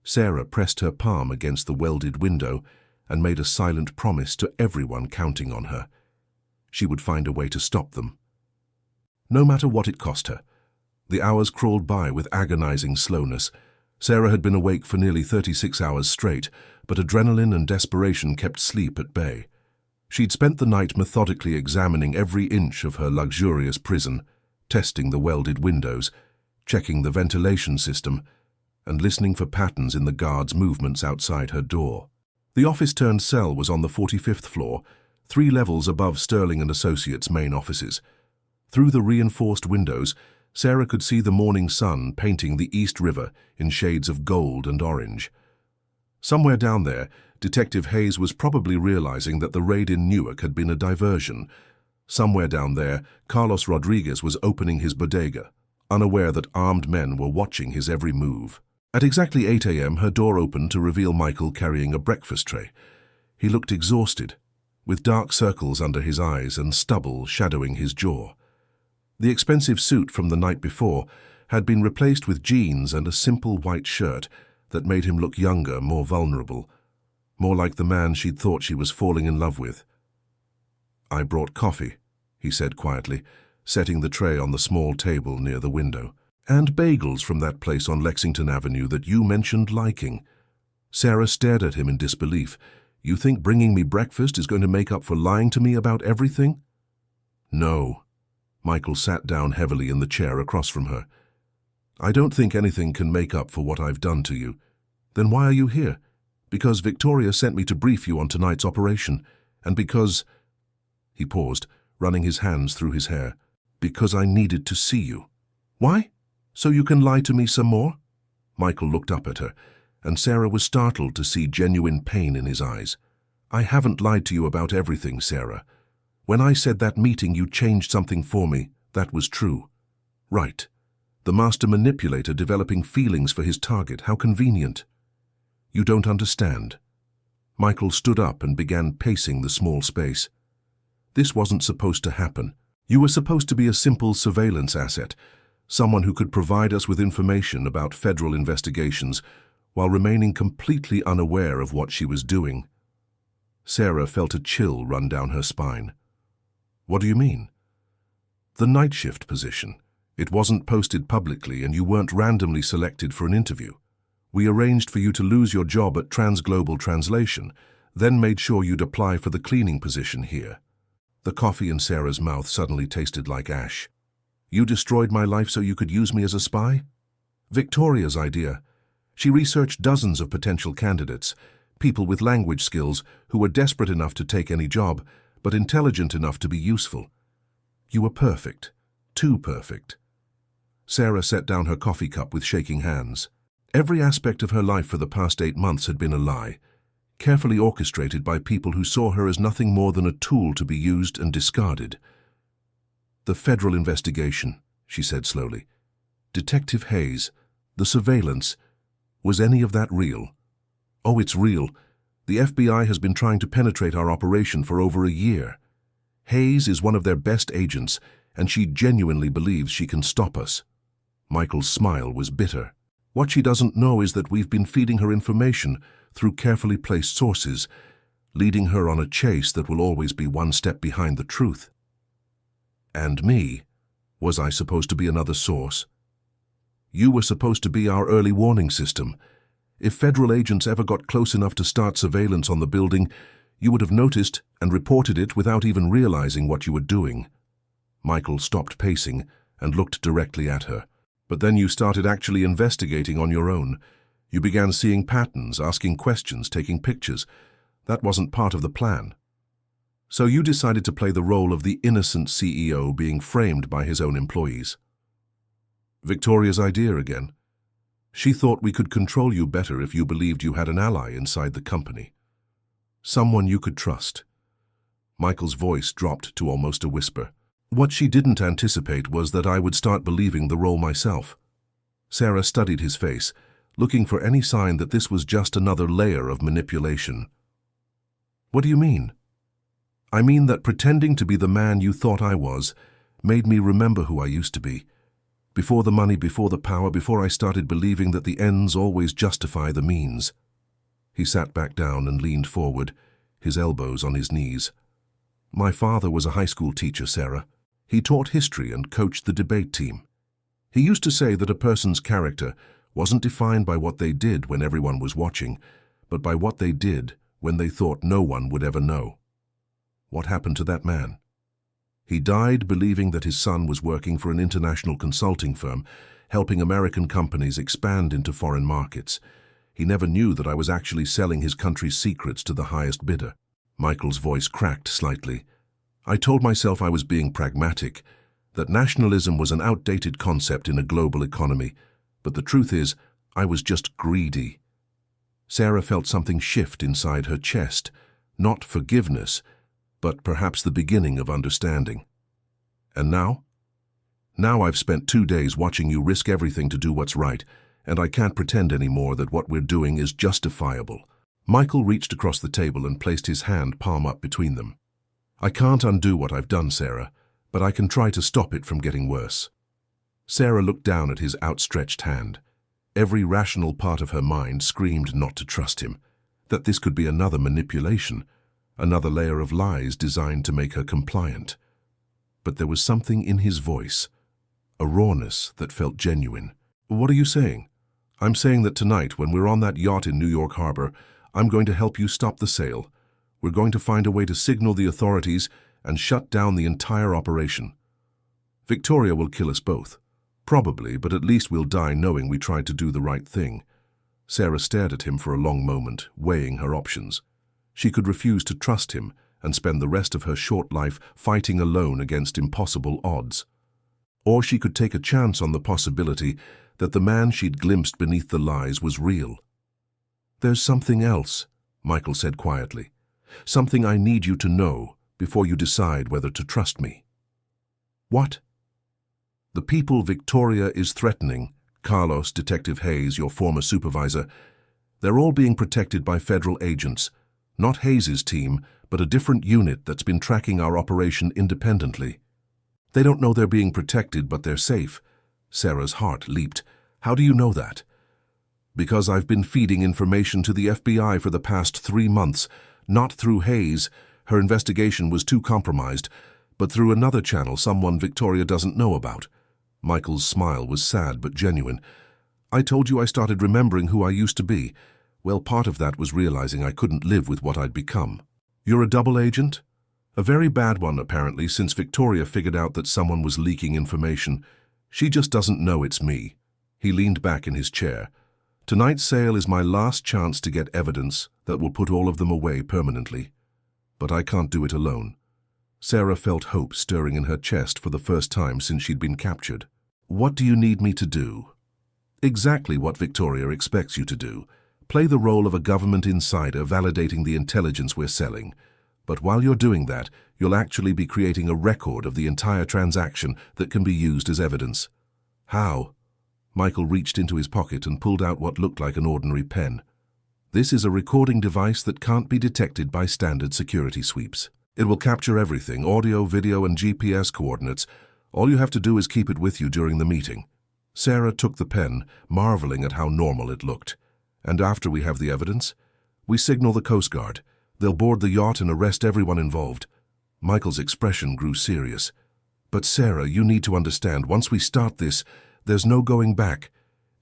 Sarah pressed her palm against the welded window and made a silent promise to everyone counting on her. She would find a way to stop them, no matter what it cost her. The hours crawled by with agonizing slowness. Sarah had been awake for nearly 36 hours straight, but adrenaline and desperation kept sleep at bay. She'd spent the night methodically examining every inch of her luxurious prison, testing the welded windows, checking the ventilation system, and listening for patterns in the guards' movements outside her door. The office-turned cell was on the 45th floor, 3 levels above Sterling and Associates' main offices. Through the reinforced windows, Sarah could see the morning sun painting the East River in shades of gold and orange. Somewhere down there, Detective Hayes was probably realizing that the raid in Newark had been a diversion. Somewhere down there, Carlos Rodriguez was opening his bodega, unaware that armed men were watching his every move. At exactly 8 a.m., her door opened to reveal Michael carrying a breakfast tray. He looked exhausted, with dark circles under his eyes and stubble shadowing his jaw. The expensive suit from the night before had been replaced with jeans and a simple white shirt that made him look younger, more vulnerable, more like the man she'd thought she was falling in love with. "I brought coffee," he said quietly, setting the tray on the small table near the window. "And bagels from that place on Lexington Avenue that you mentioned liking." Sarah stared at him in disbelief. "You think bringing me breakfast is going to make up for lying to me about everything?" "No." Michael sat down heavily in the chair across from her. "I don't think anything can make up for what I've done to you." "Then why are you here?" "Because Victoria sent me to brief you on tonight's operation, and because—" He paused, running his hands through his hair. Because I needed to see you. Why? So you can lie to me some more? Michael looked up at her, and Sarah was startled to see genuine pain in his eyes. I haven't lied to you about everything, Sarah. When I said that meeting you changed something for me, that was true. Right. The master manipulator developing feelings for his target, how convenient. You don't understand. Michael stood up and began pacing the small space. This wasn't supposed to happen. You were supposed to be a simple surveillance asset, someone who could provide us with information about federal investigations while remaining completely unaware of what she was doing. Sarah felt a chill run down her spine. What do you mean? The night shift position. It wasn't posted publicly and you weren't randomly selected for an interview. We arranged for you to lose your job at Transglobal Translation, then made sure you'd apply for the cleaning position here. The coffee in Sarah's mouth suddenly tasted like ash. You destroyed my life so you could use me as a spy? Victoria's idea. She researched dozens of potential candidates, people with language skills who were desperate enough to take any job, but intelligent enough to be useful. You were perfect. Too perfect. Sarah set down her coffee cup with shaking hands. Every aspect of her life for the past 8 months had been a lie, carefully orchestrated by people who saw her as nothing more than a tool to be used and discarded. The federal investigation, she said slowly. Detective Hayes, the surveillance, was any of that real? Oh, it's real. The FBI has been trying to penetrate our operation for over a year. Hayes is one of their best agents, and she genuinely believes she can stop us. Michael's smile was bitter. What she doesn't know is that we've been feeding her information through carefully placed sources, leading her on a chase that will always be one step behind the truth. And me? Was I supposed to be another source? You were supposed to be our early warning system. If federal agents ever got close enough to start surveillance on the building, you would have noticed and reported it without even realizing what you were doing. Michael stopped pacing and looked directly at her. But then you started actually investigating on your own. You began seeing patterns, asking questions, taking pictures. That wasn't part of the plan. So you decided to play the role of the innocent CEO being framed by his own employees. Victoria's idea again. She thought we could control you better if you believed you had an ally inside the company. Someone you could trust. Michael's voice dropped to almost a whisper. What she didn't anticipate was that I would start believing the role myself. Sarah studied his face, looking for any sign that this was just another layer of manipulation. What do you mean? I mean that pretending to be the man you thought I was made me remember who I used to be. Before the money, before the power, before I started believing that the ends always justify the means. He sat back down and leaned forward, his elbows on his knees. My father was a high school teacher, Sarah. He taught history and coached the debate team. He used to say that a person's character wasn't defined by what they did when everyone was watching, but by what they did when they thought no one would ever know. What happened to that man? He died believing that his son was working for an international consulting firm, helping American companies expand into foreign markets. He never knew that I was actually selling his country's secrets to the highest bidder. Michael's voice cracked slightly. I told myself I was being pragmatic, that nationalism was an outdated concept in a global economy, but the truth is, I was just greedy. Sarah felt something shift inside her chest, not forgiveness, but perhaps the beginning of understanding. And now? Now I've spent 2 days watching you risk everything to do what's right, and I can't pretend anymore that what we're doing is justifiable. Michael reached across the table and placed his hand palm up between them. I can't undo what I've done, Sarah, but I can try to stop it from getting worse. Sarah looked down at his outstretched hand. Every rational part of her mind screamed not to trust him, that this could be another manipulation, another layer of lies designed to make her compliant. But there was something in his voice, a rawness that felt genuine. What are you saying? I'm saying that tonight, when we're on that yacht in New York Harbor, I'm going to help you stop the sale. We're going to find a way to signal the authorities and shut down the entire operation. Victoria will kill us both. Probably, but at least we'll die knowing we tried to do the right thing. Sarah stared at him for a long moment, weighing her options. She could refuse to trust him and spend the rest of her short life fighting alone against impossible odds. Or she could take a chance on the possibility that the man she'd glimpsed beneath the lies was real. "There's something else," Michael said quietly. "Something I need you to know before you decide whether to trust me." "What?" "The people Victoria is threatening, Carlos, Detective Hayes, your former supervisor, they're all being protected by federal agents. Not Hayes' team, but a different unit that's been tracking our operation independently. They don't know they're being protected, but they're safe." Sarah's heart leaped. "How do you know that?" "Because I've been feeding information to the FBI for the past 3 months, not through Hayes. Her investigation was too compromised, but through another channel, someone Victoria doesn't know about." Michael's smile was sad but genuine. "I told you I started remembering who I used to be. Well, part of that was realizing I couldn't live with what I'd become." "You're a double agent?" "A very bad one, apparently, since Victoria figured out that someone was leaking information. She just doesn't know it's me." He leaned back in his chair. "Tonight's sale is my last chance to get evidence that will put all of them away permanently. But I can't do it alone." Sarah felt hope stirring in her chest for the first time since she'd been captured. "What do you need me to do?" "Exactly what Victoria expects you to do. Play the role of a government insider validating the intelligence we're selling. But while you're doing that, you'll actually be creating a record of the entire transaction that can be used as evidence." "How?" Michael reached into his pocket and pulled out what looked like an ordinary pen. "This is a recording device that can't be detected by standard security sweeps. It will capture everything, audio, video, and GPS coordinates. All you have to do is keep it with you during the meeting." Sarah took the pen, marveling at how normal it looked. "And after we have the evidence, we signal the Coast Guard. They'll board the yacht and arrest everyone involved." Michael's expression grew serious. "But Sarah, you need to understand, once we start this, there's no going back.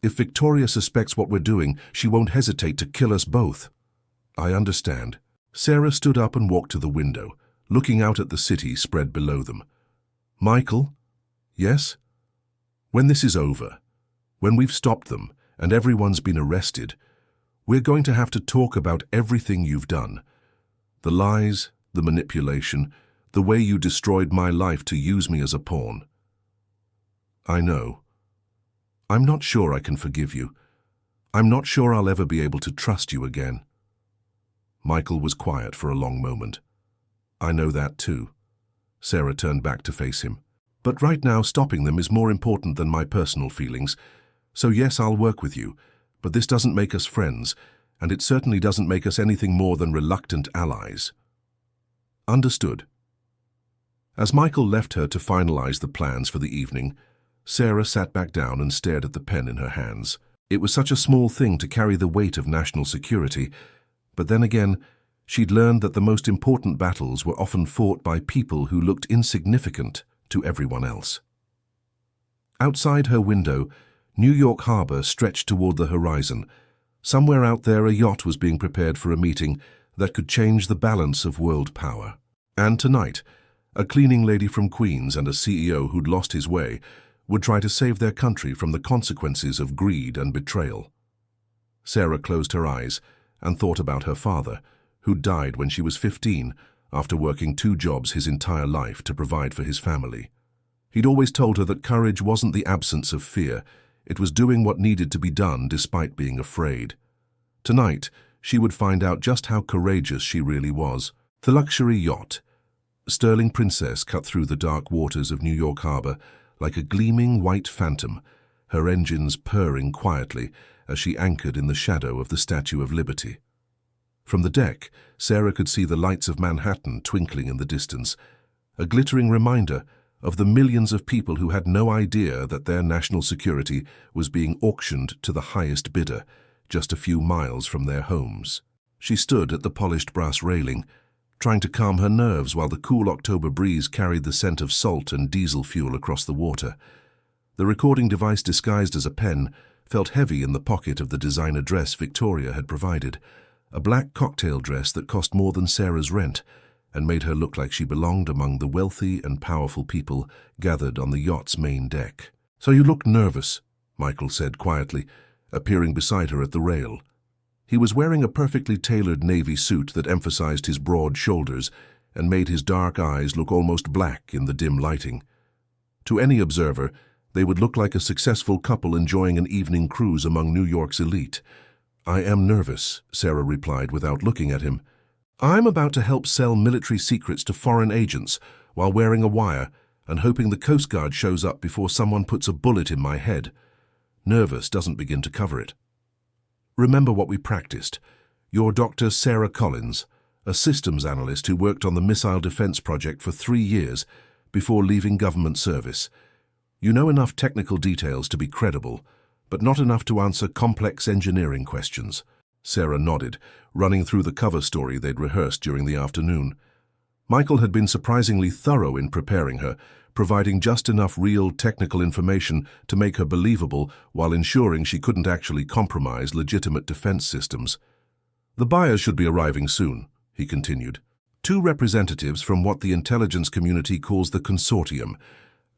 If Victoria suspects what we're doing, she won't hesitate to kill us both." "I understand." Sarah stood up and walked to the window, looking out at the city spread below them. "Michael?" "Yes?" "When this is over, when we've stopped them and everyone's been arrested, we're going to have to talk about everything you've done. The lies, the manipulation, the way you destroyed my life to use me as a pawn." "I know. I'm not sure I can forgive you. I'm not sure I'll ever be able to trust you again." Michael was quiet for a long moment. "I know that too." Sarah turned back to face him. "But right now, stopping them is more important than my personal feelings. So yes, I'll work with you, but this doesn't make us friends, and it certainly doesn't make us anything more than reluctant allies." "Understood." As Michael left her to finalize the plans for the evening, Sarah sat back down and stared at the pen in her hands. It was such a small thing to carry the weight of national security, but then again, she'd learned that the most important battles were often fought by people who looked insignificant to everyone else. Outside her window, New York Harbor stretched toward the horizon. Somewhere out there, a yacht was being prepared for a meeting that could change the balance of world power. And tonight, a cleaning lady from Queens and a CEO who'd lost his way would try to save their country from the consequences of greed and betrayal. Sarah closed her eyes and thought about her father, who died when she was 15 after working 2 jobs his entire life to provide for his family. He'd always told her that courage wasn't the absence of fear, it was doing what needed to be done despite being afraid. Tonight, she would find out just how courageous she really was. The luxury yacht, Sterling Princess, cut through the dark waters of New York Harbor like a gleaming white phantom, her engines purring quietly as she anchored in the shadow of the Statue of Liberty. From the deck, Sarah could see the lights of Manhattan twinkling in the distance, a glittering reminder of the millions of people who had no idea that their national security was being auctioned to the highest bidder, just a few miles from their homes. She stood at the polished brass railing, trying to calm her nerves while the cool October breeze carried the scent of salt and diesel fuel across the water. The recording device, disguised as a pen, felt heavy in the pocket of the designer dress Victoria had provided, a black cocktail dress that cost more than Sarah's rent and made her look like she belonged among the wealthy and powerful people gathered on the yacht's main deck. "So you look nervous," Michael said quietly, appearing beside her at the rail. He was wearing a perfectly tailored navy suit that emphasized his broad shoulders and made his dark eyes look almost black in the dim lighting. To any observer, they would look like a successful couple enjoying an evening cruise among New York's elite. "I am nervous," Sarah replied without looking at him. "I'm about to help sell military secrets to foreign agents while wearing a wire and hoping the Coast Guard shows up before someone puts a bullet in my head. Nervous doesn't begin to cover it. Remember what we practiced. You're Dr. Sarah Collins, a systems analyst who worked on the missile defense project for 3 years before leaving government service. You know enough technical details to be credible, but not enough to answer complex engineering questions." Sarah nodded, running through the cover story they'd rehearsed during the afternoon. Michael had been surprisingly thorough in preparing her, providing just enough real technical information to make her believable while ensuring she couldn't actually compromise legitimate defense systems. "The buyers should be arriving soon," he continued. "2 representatives from what the intelligence community calls the Consortium,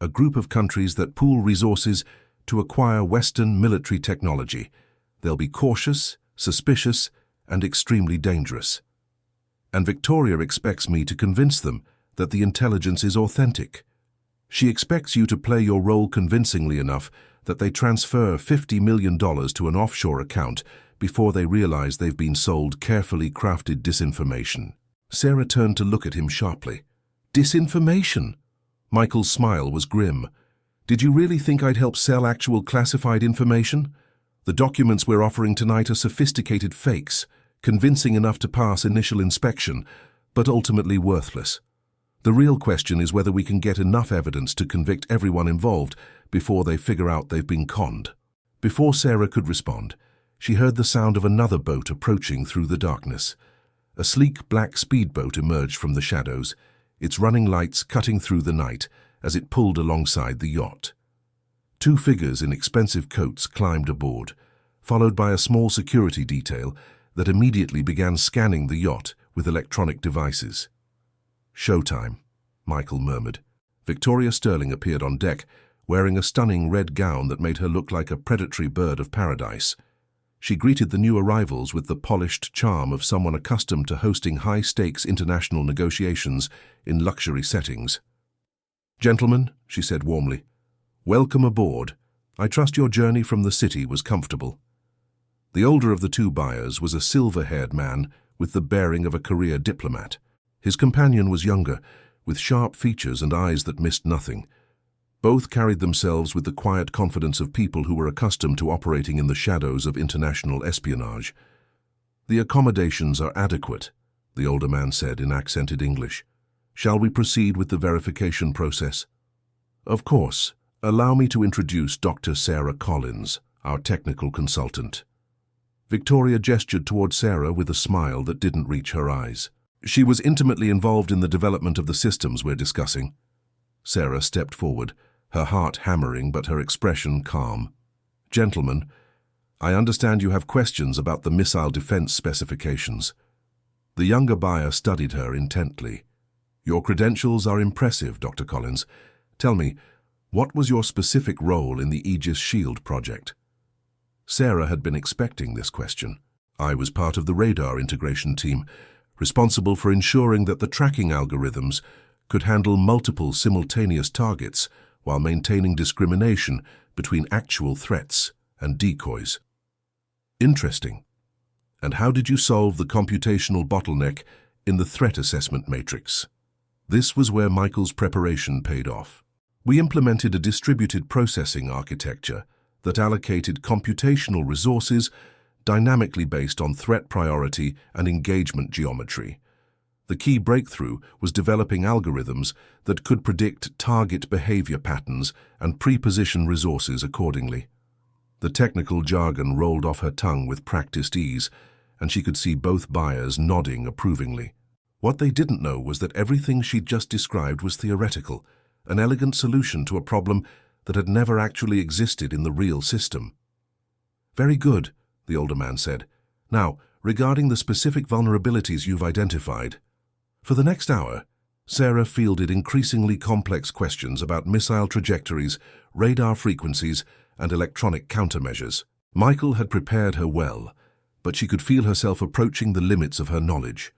a group of countries that pool resources to acquire Western military technology. They'll be cautious, suspicious, and extremely dangerous. And Victoria expects me to convince them that the intelligence is authentic. She expects you to play your role convincingly enough that they transfer $50 million to an offshore account before they realize they've been sold carefully crafted disinformation." Sarah turned to look at him sharply. "Disinformation?" Michael's smile was grim. "Did you really think I'd help sell actual classified information? The documents we're offering tonight are sophisticated fakes, convincing enough to pass initial inspection, but ultimately worthless. The real question is whether we can get enough evidence to convict everyone involved before they figure out they've been conned." Before Sarah could respond, she heard the sound of another boat approaching through the darkness. A sleek black speedboat emerged from the shadows, its running lights cutting through the night as it pulled alongside the yacht. 2 figures in expensive coats climbed aboard, followed by a small security detail that immediately began scanning the yacht with electronic devices. "Showtime," Michael murmured. Victoria Sterling appeared on deck, wearing a stunning red gown that made her look like a predatory bird of paradise. She greeted the new arrivals with the polished charm of someone accustomed to hosting high-stakes international negotiations in luxury settings. "Gentlemen," she said warmly, "welcome aboard. I trust your journey from the city was comfortable." The older of the 2 buyers was a silver-haired man with the bearing of a career diplomat. His companion was younger, with sharp features and eyes that missed nothing. Both carried themselves with the quiet confidence of people who were accustomed to operating in the shadows of international espionage. "The accommodations are adequate," the older man said in accented English. "Shall we proceed with the verification process?" "Of course. Allow me to introduce Dr. Sarah Collins, our technical consultant." Victoria gestured toward Sarah with a smile that didn't reach her eyes. "She was intimately involved in the development of the systems we're discussing." Sarah stepped forward, her heart hammering but her expression calm. "Gentlemen, I understand you have questions about the missile defense specifications." The younger buyer studied her intently. "Your credentials are impressive, Dr. Collins. Tell me, what was your specific role in the Aegis Shield project?" Sarah had been expecting this question. "I was part of the radar integration team, responsible for ensuring that the tracking algorithms could handle multiple simultaneous targets while maintaining discrimination between actual threats and decoys." "Interesting. And how did you solve the computational bottleneck in the threat assessment matrix?" This was where Michael's preparation paid off. "We implemented a distributed processing architecture that allocated computational resources dynamically based on threat priority and engagement geometry. The key breakthrough was developing algorithms that could predict target behavior patterns and pre-position resources accordingly." The technical jargon rolled off her tongue with practiced ease, and she could see both buyers nodding approvingly. What they didn't know was that everything she'd just described was theoretical, an elegant solution to a problem that had never actually existed in the real system. "Very good," the older man said. "Now, regarding the specific vulnerabilities you've identified." For the next hour, Sarah fielded increasingly complex questions about missile trajectories, radar frequencies, and electronic countermeasures. Michael had prepared her well, but she could feel herself approaching the limits of her knowledge.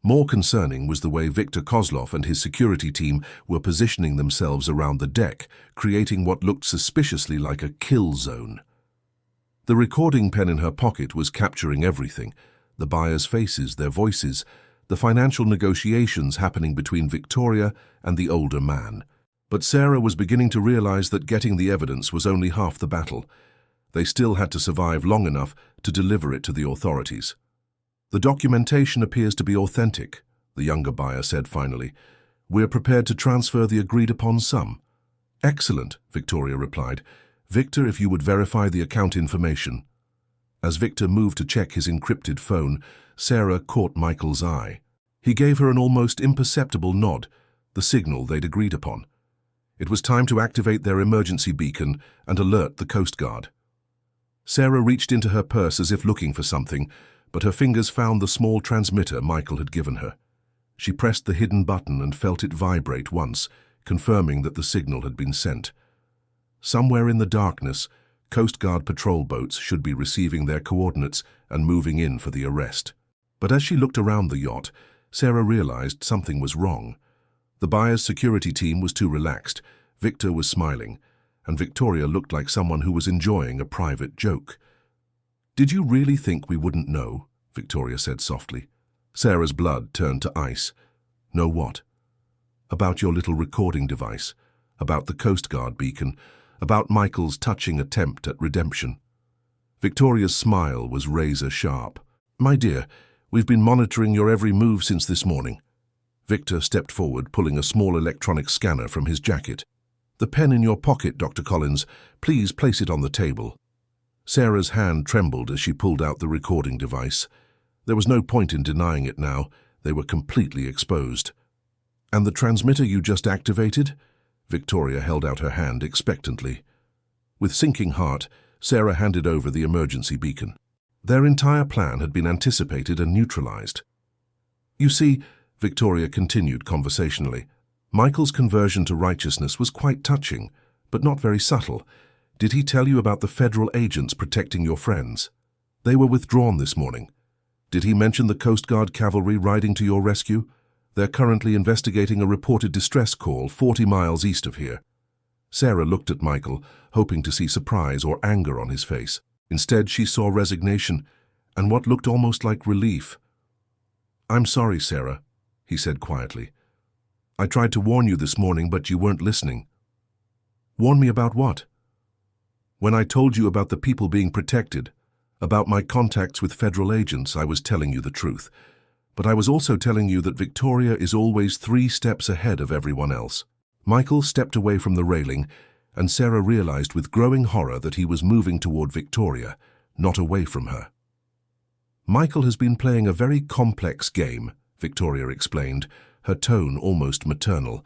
More concerning was the way Viktor Kozlov and his security team were positioning themselves around the deck, creating what looked suspiciously like a kill zone. The recording pen in her pocket was capturing everything: the buyers' faces, their voices, the financial negotiations happening between Victoria and the older man. But Sarah was beginning to realize that getting the evidence was only half the battle. They still had to survive long enough to deliver it to the authorities. "The documentation appears to be authentic," the younger buyer said finally. "We're prepared to transfer the agreed-upon sum." "Excellent," Victoria replied. "Victor, if you would verify the account information." As Victor moved to check his encrypted phone, Sarah caught Michael's eye. He gave her an almost imperceptible nod, the signal they'd agreed upon. It was time to activate their emergency beacon and alert the Coast Guard. Sarah reached into her purse as if looking for something, but her fingers found the small transmitter Michael had given her. She pressed the hidden button and felt it vibrate once, confirming that the signal had been sent. Somewhere in the darkness, Coast Guard patrol boats should be receiving their coordinates and moving in for the arrest. But as she looked around the yacht, Sarah realized something was wrong. The buyer's security team was too relaxed, Victor was smiling, and Victoria looked like someone who was enjoying a private joke. "Did you really think we wouldn't know?" Victoria said softly. Sarah's blood turned to ice. "Know what?" "About your little recording device, about the Coast Guard beacon, about Michael's touching attempt at redemption." Victoria's smile was razor-sharp. "My dear, we've been monitoring your every move since this morning." Victor stepped forward, pulling a small electronic scanner from his jacket. "The pen in your pocket, Dr. Collins. Please place it on the table." Sarah's hand trembled as she pulled out the recording device. There was no point in denying it now. They were completely exposed. "And the transmitter you just activated?" Victoria held out her hand expectantly. With sinking heart, Sarah handed over the emergency beacon. Their entire plan had been anticipated and neutralized. "You see," Victoria continued conversationally, "Michael's conversion to righteousness was quite touching, but not very subtle. Did he tell you about the federal agents protecting your friends? They were withdrawn this morning. Did he mention the Coast Guard cavalry riding to your rescue? They're currently investigating a reported distress call 40 miles east of here." Sarah looked at Michael, hoping to see surprise or anger on his face. Instead, she saw resignation and what looked almost like relief. "I'm sorry, Sarah," he said quietly. "I tried to warn you this morning, but you weren't listening." "Warn me about what?" "When I told you about the people being protected, about my contacts with federal agents, I was telling you the truth. But I was also telling you that Victoria is always 3 steps ahead of everyone else." Michael stepped away from the railing, and Sarah realized with growing horror that he was moving toward Victoria, not away from her. "Michael has been playing a very complex game," Victoria explained, her tone almost maternal.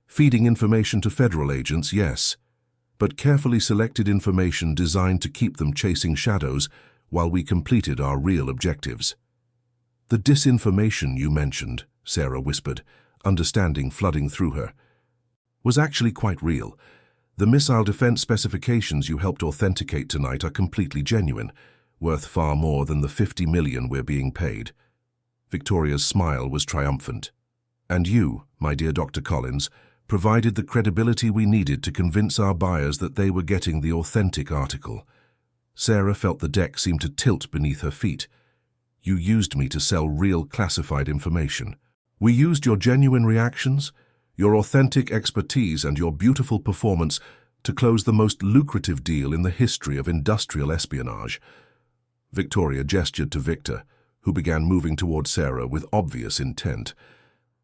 "Feeding information to federal agents, yes, but carefully selected information designed to keep them chasing shadows while we completed our real objectives." "The disinformation you mentioned," Sarah whispered, understanding flooding through her, "was actually quite real. The missile defense specifications you helped authenticate tonight are completely genuine, worth far more than the $50 million we're being paid." Victoria's smile was triumphant. "And you, my dear Dr. Collins, provided the credibility we needed to convince our buyers that they were getting the authentic article." Sarah felt the deck seem to tilt beneath her feet. "You used me to sell real classified information. We used your genuine reactions, your authentic expertise, and your beautiful performance to close the most lucrative deal in the history of industrial espionage." Victoria gestured to Victor, who began moving toward Sarah with obvious intent.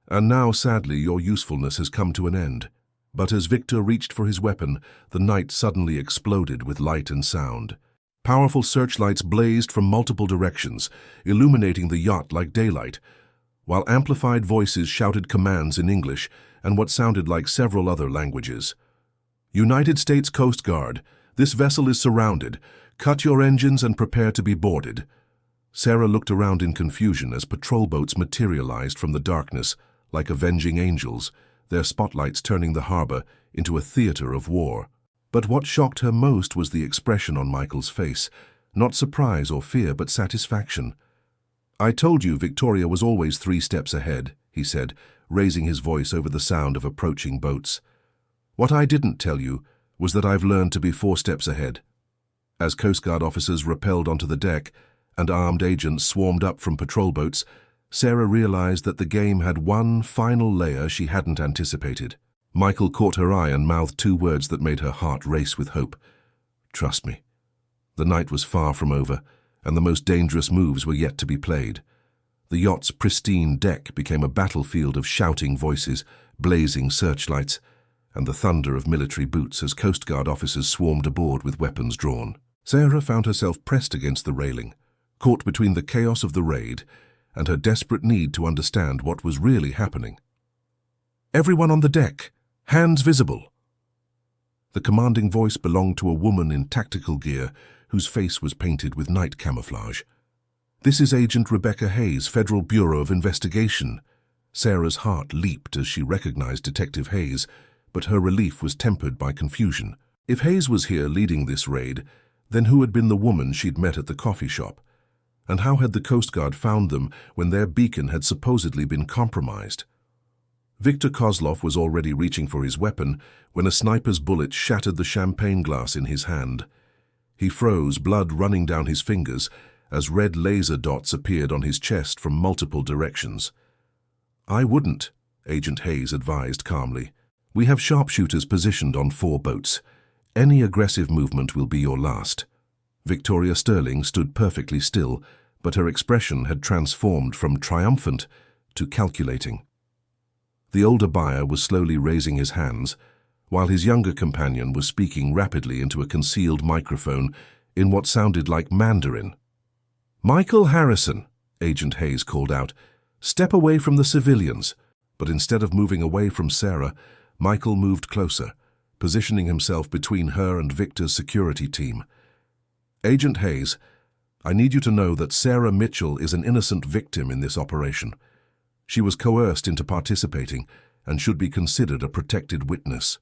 "And now, sadly, your usefulness has come to an end." But as Victor reached for his weapon, the night suddenly exploded with light and sound. Powerful searchlights blazed from multiple directions, illuminating the yacht like daylight, while amplified voices shouted commands in English and what sounded like several other languages. "United States Coast Guard, this vessel is surrounded. Cut your engines and prepare to be boarded." Sarah looked around in confusion as patrol boats materialized from the darkness like avenging angels, their spotlights turning the harbor into a theater of war. But what shocked her most was the expression on Michael's face, not surprise or fear, but satisfaction. "I told you Victoria was always 3 steps ahead," he said, raising his voice over the sound of approaching boats. "What I didn't tell you was that I've learned to be 4 steps ahead." As Coast Guard officers rappelled onto the deck and armed agents swarmed up from patrol boats, Sarah realized that the game had one final layer she hadn't anticipated. Michael caught her eye and mouthed 2 words that made her heart race with hope. "Trust me." The night was far from over, and the most dangerous moves were yet to be played. The yacht's pristine deck became a battlefield of shouting voices, blazing searchlights, and the thunder of military boots as Coast Guard officers swarmed aboard with weapons drawn. Sarah found herself pressed against the railing, caught between the chaos of the raid and her desperate need to understand what was really happening. "Everyone on the deck! Hands visible!" The commanding voice belonged to a woman in tactical gear whose face was painted with night camouflage. "This is Agent Rebecca Hayes, Federal Bureau of Investigation." Sarah's heart leaped as she recognized Detective Hayes, but her relief was tempered by confusion. If Hayes was here leading this raid, then who had been the woman she'd met at the coffee shop? And how had the Coast Guard found them when their beacon had supposedly been compromised? Victor Kozlov was already reaching for his weapon when a sniper's bullet shattered the champagne glass in his hand. He froze, blood running down his fingers, as red laser dots appeared on his chest from multiple directions. "I wouldn't," Agent Hayes advised calmly. "We have sharpshooters positioned on 4 boats. Any aggressive movement will be your last." Victoria Sterling stood perfectly still, but her expression had transformed from triumphant to calculating. The older buyer was slowly raising his hands, while his younger companion was speaking rapidly into a concealed microphone in what sounded like Mandarin. "Michael Harrison," Agent Hayes called out, "step away from the civilians." But instead of moving away from Sarah, Michael moved closer, positioning himself between her and Victor's security team. "Agent Hayes, I need you to know that Sarah Mitchell is an innocent victim in this operation. She was coerced into participating and should be considered a protected witness."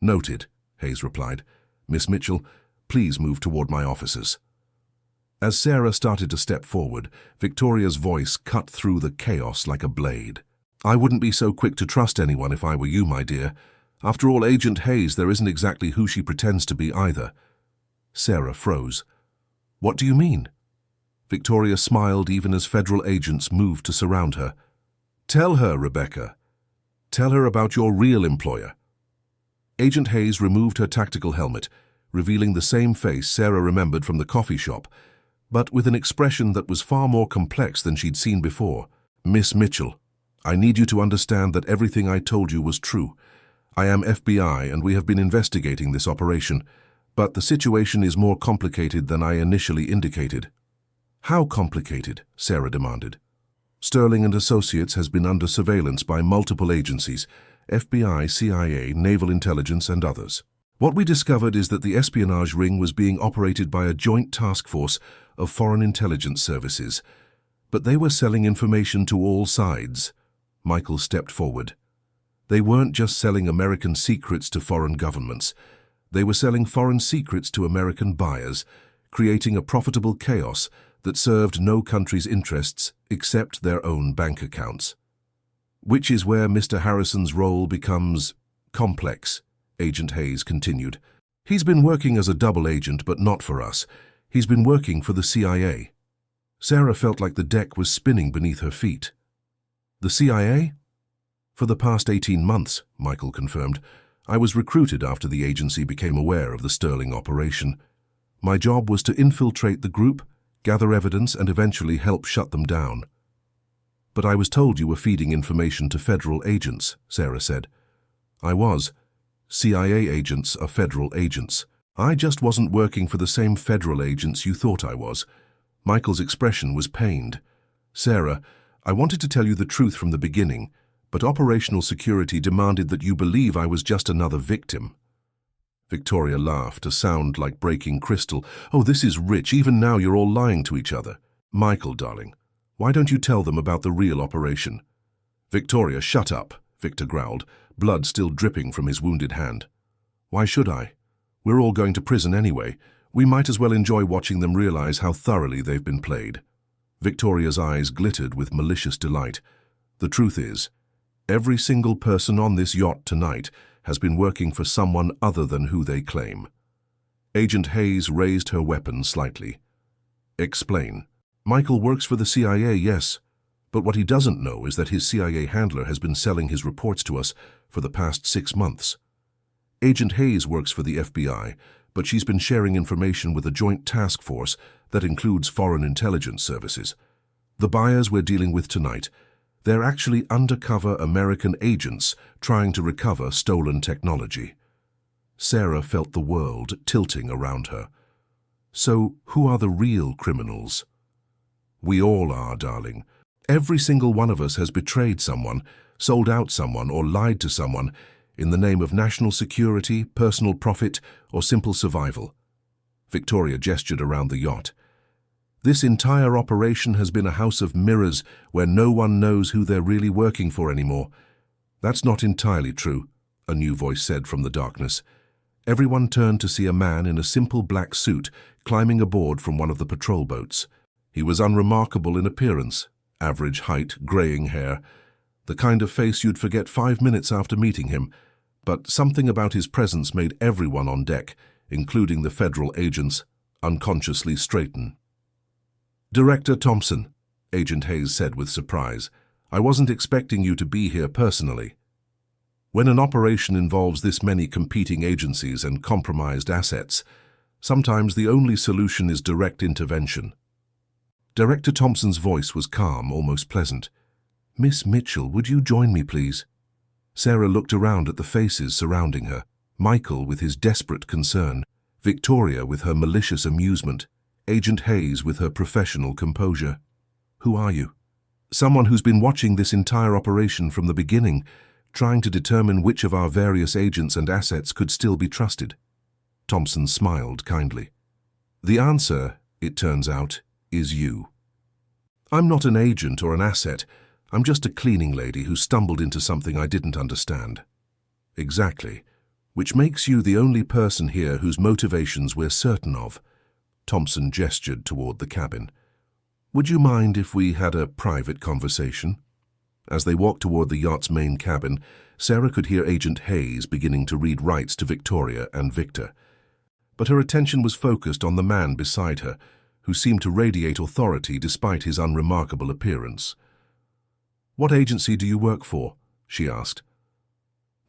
"Noted," Hayes replied. "Miss Mitchell, please move toward my officers." As Sarah started to step forward, Victoria's voice cut through the chaos like a blade. "I wouldn't be so quick to trust anyone if I were you, my dear. After all, Agent Hayes there isn't exactly who she pretends to be either." Sarah froze. "What do you mean?" Victoria smiled even as federal agents moved to surround her. "Tell her, Rebecca. Tell her about your real employer." Agent Hayes removed her tactical helmet, revealing the same face Sarah remembered from the coffee shop, but with an expression that was far more complex than she'd seen before. "Miss Mitchell, I need you to understand that everything I told you was true. I am FBI and we have been investigating this operation, but the situation is more complicated than I initially indicated." "How complicated?" Sarah demanded. "Sterling and Associates has been under surveillance by multiple agencies, FBI, CIA, Naval Intelligence, and others. What we discovered is that the espionage ring was being operated by a joint task force of foreign intelligence services, but they were selling information to all sides." Michael stepped forward. "They weren't just selling American secrets to foreign governments. They were selling foreign secrets to American buyers, creating a profitable chaos that served no country's interests except their own bank accounts." "Which is where Mr. Harrison's role becomes complex," Agent Hayes continued. "He's been working as a double agent, but not for us. He's been working for the CIA." Sarah felt like the deck was spinning beneath her feet. "The CIA?" "For the past 18 months, Michael confirmed. "I was recruited after the agency became aware of the Sterling operation. My job was to infiltrate the group, gather evidence, and eventually help shut them down." "But I was told you were feeding information to federal agents," Sarah said. "I was. CIA agents are federal agents. I just wasn't working for the same federal agents you thought I was." Michael's expression was pained. "Sarah, I wanted to tell you the truth from the beginning, but operational security demanded that you believe I was just another victim." Victoria laughed, a sound like breaking crystal. "Oh, this is rich. Even now you're all lying to each other." "Michael, darling, why don't you tell them about the real operation?" "Victoria, shut up," Victor growled, blood still dripping from his wounded hand. "Why should I? We're all going to prison anyway. We might as well enjoy watching them realize how thoroughly they've been played." Victoria's eyes glittered with malicious delight. The truth is, every single person on this yacht tonight has been working for someone other than who they claim. Agent Hayes raised her weapon slightly. Explain. Michael works for the CIA, yes, but what he doesn't know is that his CIA handler has been selling his reports to us for the past 6 months. Agent Hayes works for the FBI, but she's been sharing information with a joint task force that includes foreign intelligence services. The buyers we're dealing with tonight, they're actually undercover American agents trying to recover stolen technology. Sarah felt the world tilting around her. So, who are the real criminals? We all are, darling. Every single one of us has betrayed someone, sold out someone, or lied to someone in the name of national security, personal profit, or simple survival. Victoria gestured around the yacht. This entire operation has been a house of mirrors where no one knows who they're really working for anymore. That's not entirely true, a new voice said from the darkness. Everyone turned to see a man in a simple black suit climbing aboard from one of the patrol boats. He was unremarkable in appearance, average height, graying hair, the kind of face you'd forget 5 minutes after meeting him, but something about his presence made everyone on deck, including the federal agents, unconsciously straighten. Director Thompson, Agent Hayes said with surprise, I wasn't expecting you to be here personally. When an operation involves this many competing agencies and compromised assets, sometimes the only solution is direct intervention. Director Thompson's voice was calm, almost pleasant. Miss Mitchell, would you join me, please? Sarah looked around at the faces surrounding her. Michael with his desperate concern, Victoria with her malicious amusement, Agent Hayes with her professional composure. Who are you? Someone who's been watching this entire operation from the beginning, trying to determine which of our various agents and assets could still be trusted. Thompson smiled kindly. The answer, it turns out, is you. I'm not an agent or an asset. I'm just a cleaning lady who stumbled into something I didn't understand. Exactly. Which makes you the only person here whose motivations we're certain of. Thompson gestured toward the cabin. Would you mind if we had a private conversation? As they walked toward the yacht's main cabin, Sarah could hear Agent Hayes beginning to read rights to Victoria and Victor. But her attention was focused on the man beside her, who seemed to radiate authority despite his unremarkable appearance. What agency do you work for? She asked.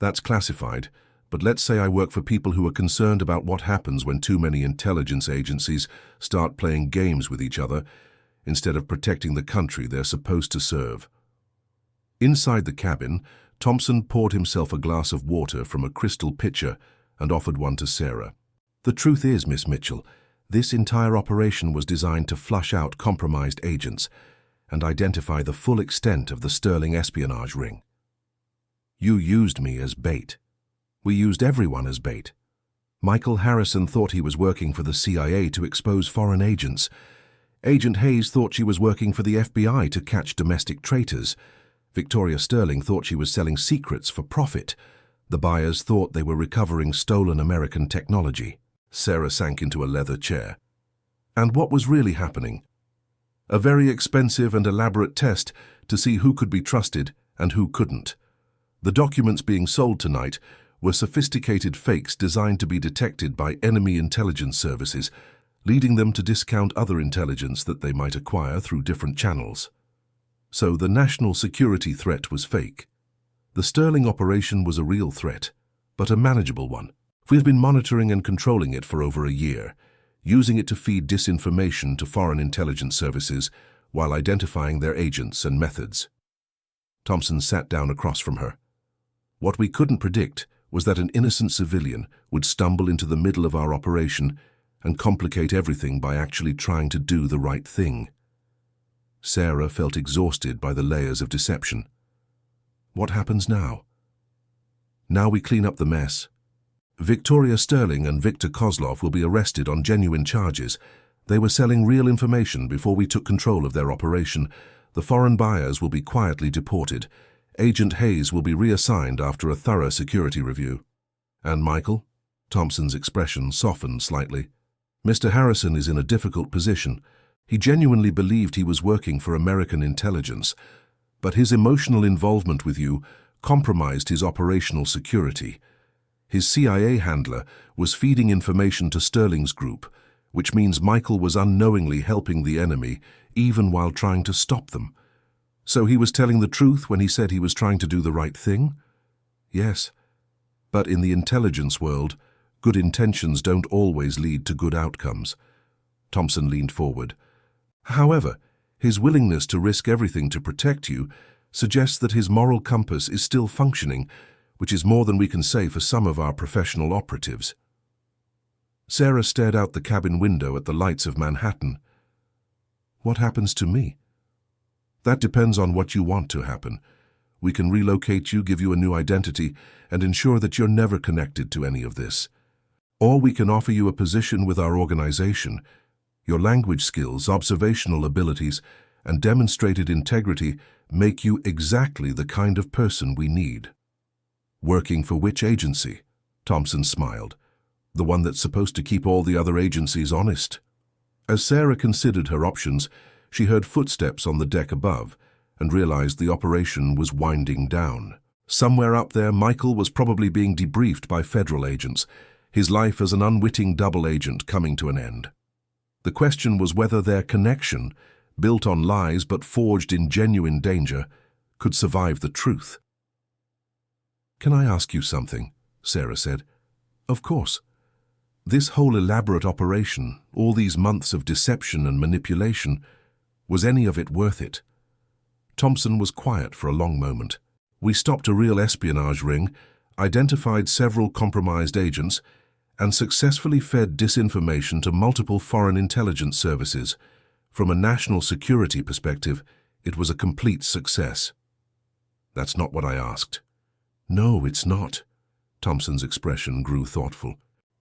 That's classified, but let's say I work for people who are concerned about what happens when too many intelligence agencies start playing games with each other instead of protecting the country they're supposed to serve. Inside the cabin, Thompson poured himself a glass of water from a crystal pitcher and offered one to Sarah. The truth is, Miss Mitchell, this entire operation was designed to flush out compromised agents and identify the full extent of the Sterling espionage ring. You used me as bait. We used everyone as bait. Michael Harrison thought he was working for the CIA to expose foreign agents. Agent Hayes thought she was working for the FBI to catch domestic traitors. Victoria Sterling thought she was selling secrets for profit. The buyers thought they were recovering stolen American technology. Sarah sank into a leather chair. And what was really happening? A very expensive and elaborate test to see who could be trusted and who couldn't. The documents being sold tonight were sophisticated fakes designed to be detected by enemy intelligence services, leading them to discount other intelligence that they might acquire through different channels. So the national security threat was fake. The Sterling operation was a real threat, but a manageable one. We've been monitoring and controlling it for over a year, using it to feed disinformation to foreign intelligence services while identifying their agents and methods. Thompson sat down across from her. What we couldn't predict was that an innocent civilian would stumble into the middle of our operation and complicate everything by actually trying to do the right thing. Sarah felt exhausted by the layers of deception. What happens now? Now we clean up the mess. Victoria Sterling and Victor Kozlov will be arrested on genuine charges. They were selling real information before we took control of their operation. The foreign buyers will be quietly deported. Agent Hayes will be reassigned after a thorough security review. And Michael? Thompson's expression softened slightly. Mr. Harrison is in a difficult position. He genuinely believed he was working for American intelligence, but his emotional involvement with you compromised his operational security. His CIA handler was feeding information to Sterling's group, which means Michael was unknowingly helping the enemy even while trying to stop them. So he was telling the truth when he said he was trying to do the right thing? Yes, but in the intelligence world, good intentions don't always lead to good outcomes. Thompson leaned forward. However, his willingness to risk everything to protect you suggests that his moral compass is still functioning, which is more than we can say for some of our professional operatives. Sarah stared out the cabin window at the lights of Manhattan. What happens to me? That depends on what you want to happen. We can relocate you, give you a new identity, and ensure that you're never connected to any of this. Or we can offer you a position with our organization. Your language skills, observational abilities, and demonstrated integrity make you exactly the kind of person we need. Working for which agency? Thompson smiled. The one that's supposed to keep all the other agencies honest. As Sarah considered her options, she heard footsteps on the deck above and realized the operation was winding down. Somewhere up there, Michael was probably being debriefed by federal agents, his life as an unwitting double agent coming to an end. The question was whether their connection, built on lies but forged in genuine danger, could survive the truth. "Can I ask you something?" Sarah said. "Of course. This whole elaborate operation, all these months of deception and manipulation, was any of it worth it?" Thompson was quiet for a long moment. "We stopped a real espionage ring, identified several compromised agents, and successfully fed disinformation to multiple foreign intelligence services. From a national security perspective, it was a complete success." "That's not what I asked." "No, it's not." Thompson's expression grew thoughtful.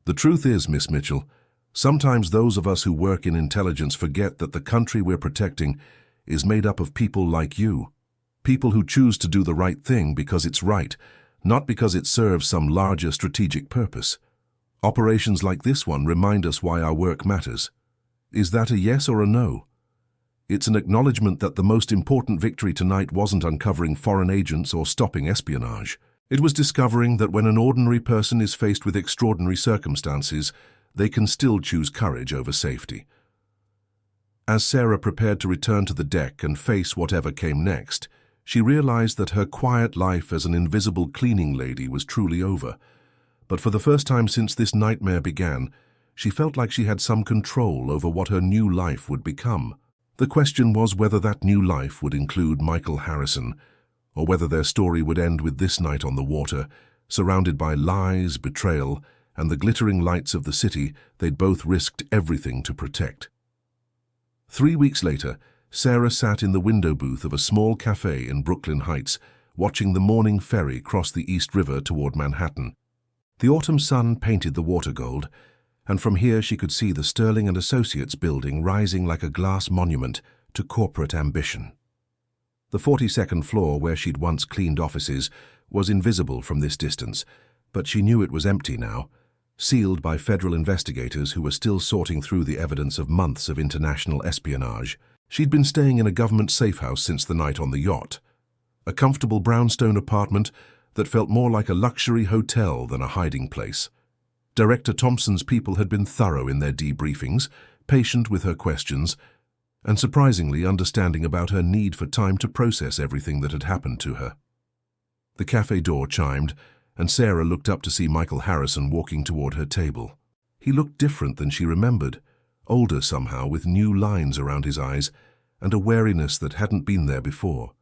"The truth is, Miss Mitchell, sometimes those of us who work in intelligence forget that the country we're protecting is made up of people like you. People who choose to do the right thing because it's right, not because it serves some larger strategic purpose. Operations like this one remind us why our work matters. Is that a yes or a no?" "It's an acknowledgement that the most important victory tonight wasn't uncovering foreign agents or stopping espionage. It was discovering that when an ordinary person is faced with extraordinary circumstances, they can still choose courage over safety." As Sarah prepared to return to the deck and face whatever came next, she realized that her quiet life as an invisible cleaning lady was truly over. But for the first time since this nightmare began, she felt like she had some control over what her new life would become. The question was whether that new life would include Michael Harrison, or whether their story would end with this night on the water, surrounded by lies, betrayal, and the glittering lights of the city they'd both risked everything to protect. 3 weeks later, Sarah sat in the window booth of a small cafe in Brooklyn Heights, watching the morning ferry cross the East River toward Manhattan. The autumn sun painted the water gold, and from here she could see the Sterling and Associates building rising like a glass monument to corporate ambition. The 42nd floor, where she'd once cleaned offices, was invisible from this distance, but she knew it was empty now, sealed by federal investigators who were still sorting through the evidence of months of international espionage. She'd been staying in a government safe house since the night on the yacht, a comfortable brownstone apartment that felt more like a luxury hotel than a hiding place. Director Thompson's people had been thorough in their debriefings, patient with her questions, and surprisingly understanding about her need for time to process everything that had happened to her. The cafe door chimed, and Sarah looked up to see Michael Harrison walking toward her table. He looked different than she remembered, older somehow, with new lines around his eyes and a wariness that hadn't been there before.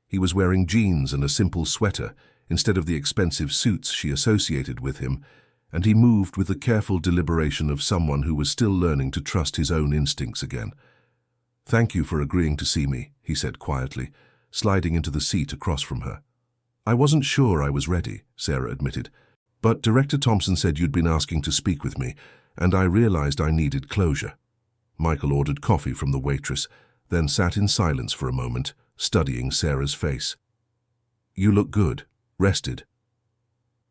He was wearing jeans and a simple sweater instead of the expensive suits she associated with him, and he moved with the careful deliberation of someone who was still learning to trust his own instincts again. "Thank you for agreeing to see me," he said quietly, sliding into the seat across from her. "I wasn't sure I was ready," Sarah admitted, "but Director Thompson said you'd been asking to speak with me, and I realized I needed closure." Michael ordered coffee from the waitress, then sat in silence for a moment, studying Sarah's face. "You look good, rested."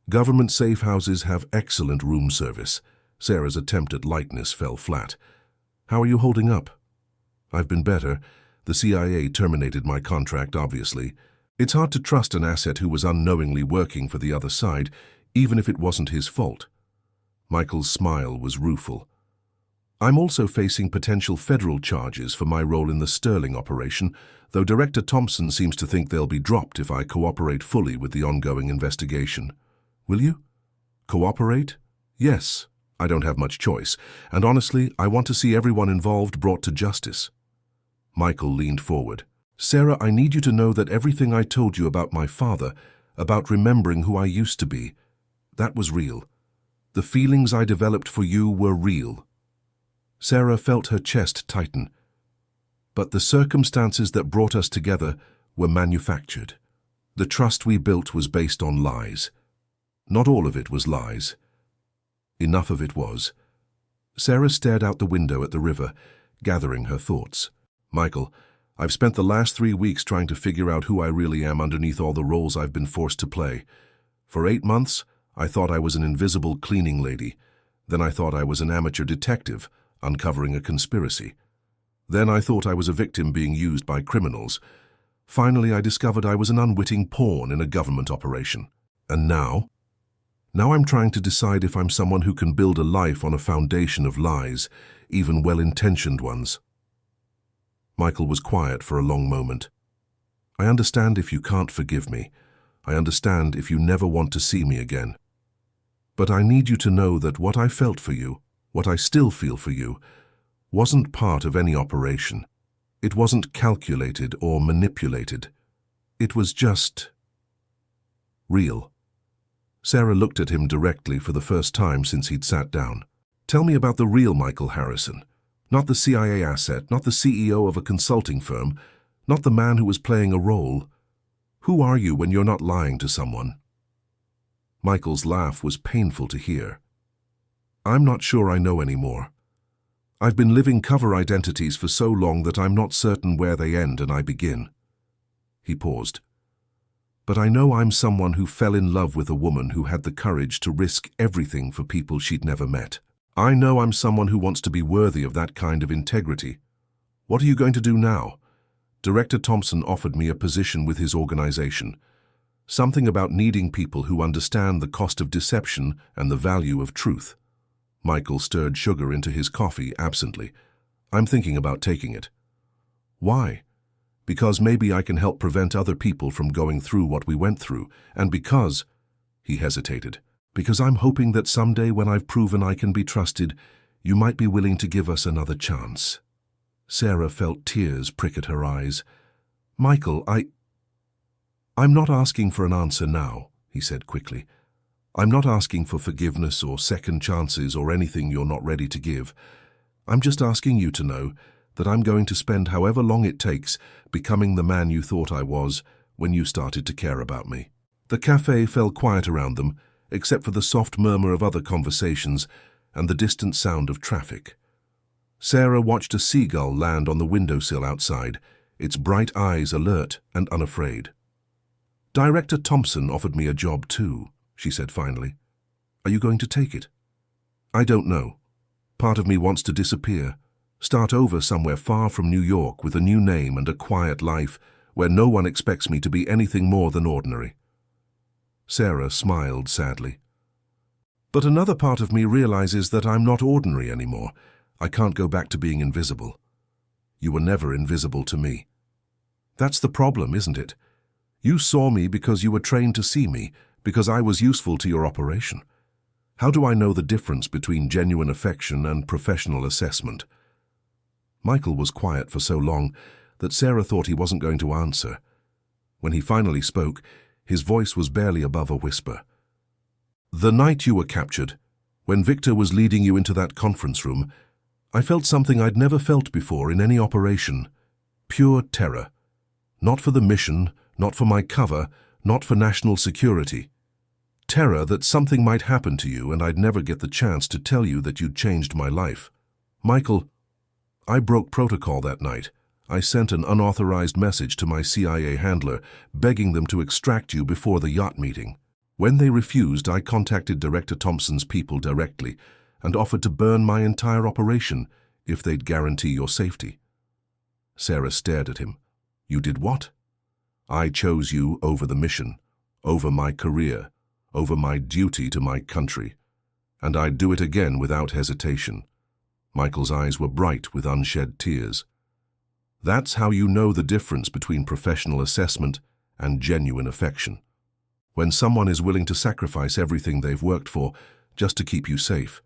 "Government safe houses have excellent room service." Sarah's attempt at lightness fell flat. "How are you holding up?" I've been better. The CIA terminated my contract, obviously. It's hard to trust an asset who was unknowingly working for the other side, even if it wasn't his fault. Michael's smile was rueful. I'm also facing potential federal charges for my role in the Sterling operation, though Director Thompson seems to think they'll be dropped if I cooperate fully with the ongoing investigation. Will you? Cooperate? Yes. I don't have much choice, and honestly, I want to see everyone involved brought to justice. Michael leaned forward. Sarah, I need you to know that everything I told you about my father, about remembering who I used to be, that was real. The feelings I developed for you were real. Sarah felt her chest tighten. But the circumstances that brought us together were manufactured. The trust we built was based on lies. Not all of it was lies. Enough of it was. Sarah stared out the window at the river, gathering her thoughts. Michael, I've spent the last 3 weeks trying to figure out who I really am underneath all the roles I've been forced to play. For 8 months, I thought I was an invisible cleaning lady. Then I thought I was an amateur detective, uncovering a conspiracy. Then I thought I was a victim being used by criminals. Finally, I discovered I was an unwitting pawn in a government operation. And now? Now I'm trying to decide if I'm someone who can build a life on a foundation of lies, even well-intentioned ones. Michael was quiet for a long moment. I understand if you can't forgive me. I understand if you never want to see me again. But I need you to know that what I felt for you, what I still feel for you, wasn't part of any operation. It wasn't calculated or manipulated. It was just real. Sarah looked at him directly for the first time since he'd sat down. Tell me about the real Michael Harrison. Not the CIA asset, not the CEO of a consulting firm, not the man who was playing a role. Who are you when you're not lying to someone? Michael's laugh was painful to hear. I'm not sure I know anymore. I've been living cover identities for so long that I'm not certain where they end and I begin. He paused. But I know I'm someone who fell in love with a woman who had the courage to risk everything for people she'd never met. I know I'm someone who wants to be worthy of that kind of integrity. What are you going to do now? Director Thompson offered me a position with his organization. Something about needing people who understand the cost of deception and the value of truth. Michael stirred sugar into his coffee absently. I'm thinking about taking it. Why? Because maybe I can help prevent other people from going through what we went through, and because, he hesitated, because I'm hoping that someday when I've proven I can be trusted, you might be willing to give us another chance. Sarah felt tears prick at her eyes. Michael, I'm not asking for an answer now, he said quickly. I'm not asking for forgiveness or second chances or anything you're not ready to give. I'm just asking you to know that I'm going to spend however long it takes becoming the man you thought I was when you started to care about me. The cafe fell quiet around them, except for the soft murmur of other conversations and the distant sound of traffic. Sarah watched a seagull land on the windowsill outside, its bright eyes alert and unafraid. Director Thompson offered me a job too, she said finally. Are you going to take it? I don't know. Part of me wants to disappear, start over somewhere far from New York with a new name and a quiet life where no one expects me to be anything more than ordinary. Sarah smiled sadly. But another part of me realizes that I'm not ordinary anymore. I can't go back to being invisible. You were never invisible to me. That's the problem, isn't it? You saw me because you were trained to see me, because I was useful to your operation. How do I know the difference between genuine affection and professional assessment? Michael was quiet for so long that Sarah thought he wasn't going to answer. When he finally spoke, his voice was barely above a whisper. The night you were captured, when Victor was leading you into that conference room, I felt something I'd never felt before in any operation. Pure terror. Not for the mission, not for my cover, not for national security. Terror that something might happen to you and I'd never get the chance to tell you that you'd changed my life. Michael, I broke protocol that night. I sent an unauthorized message to my CIA handler, begging them to extract you before the yacht meeting. When they refused, I contacted Director Thompson's people directly and offered to burn my entire operation if they'd guarantee your safety. Sarah stared at him. You did what? I chose you over the mission, over my career, over my duty to my country. And I'd do it again without hesitation. Michael's eyes were bright with unshed tears. That's how you know the difference between professional assessment and genuine affection. When someone is willing to sacrifice everything they've worked for just to keep you safe.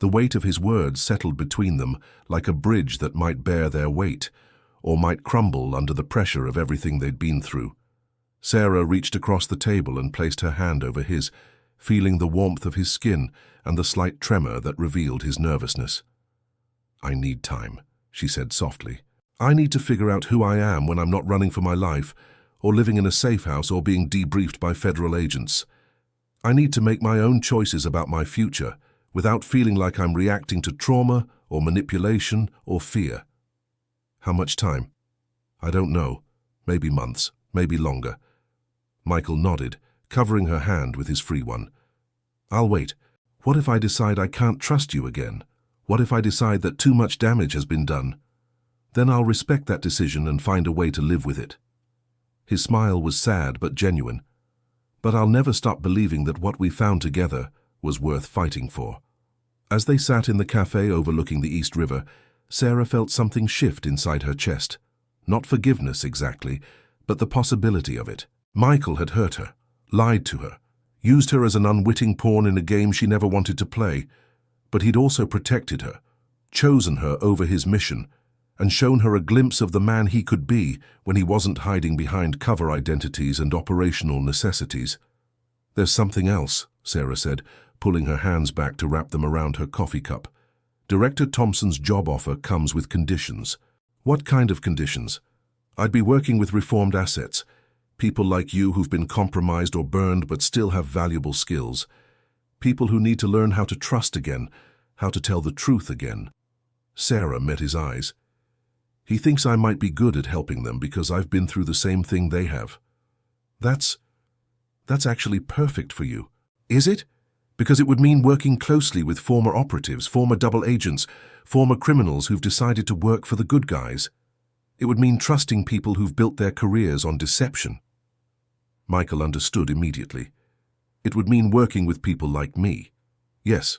The weight of his words settled between them like a bridge that might bear their weight, or might crumble under the pressure of everything they'd been through. Sarah reached across the table and placed her hand over his, feeling the warmth of his skin and the slight tremor that revealed his nervousness. I need time, she said softly. I need to figure out who I am when I'm not running for my life, or living in a safe house or being debriefed by federal agents. I need to make my own choices about my future, without feeling like I'm reacting to trauma or manipulation or fear. How much time? I don't know. Maybe months, maybe longer. Michael nodded, covering her hand with his free one. I'll wait. What if I decide I can't trust you again? What if I decide that too much damage has been done? Then I'll respect that decision and find a way to live with it. His smile was sad but genuine. But I'll never stop believing that what we found together was worth fighting for. As they sat in the cafe overlooking the East River, Sarah felt something shift inside her chest. Not forgiveness exactly, but the possibility of it. Michael had hurt her, lied to her, used her as an unwitting pawn in a game she never wanted to play. But he'd also protected her, chosen her over his mission, and shown her a glimpse of the man he could be when he wasn't hiding behind cover identities and operational necessities. There's something else, Sarah said, pulling her hands back to wrap them around her coffee cup. Director Thompson's job offer comes with conditions. What kind of conditions? I'd be working with reformed assets, people like you who've been compromised or burned but still have valuable skills. People who need to learn how to trust again, how to tell the truth again. Sarah met his eyes. He thinks I might be good at helping them because I've been through the same thing they have. That's actually perfect for you. Is it? Because it would mean working closely with former operatives, former double agents, former criminals who've decided to work for the good guys. It would mean trusting people who've built their careers on deception. Michael understood immediately. It would mean working with people like me. Yes.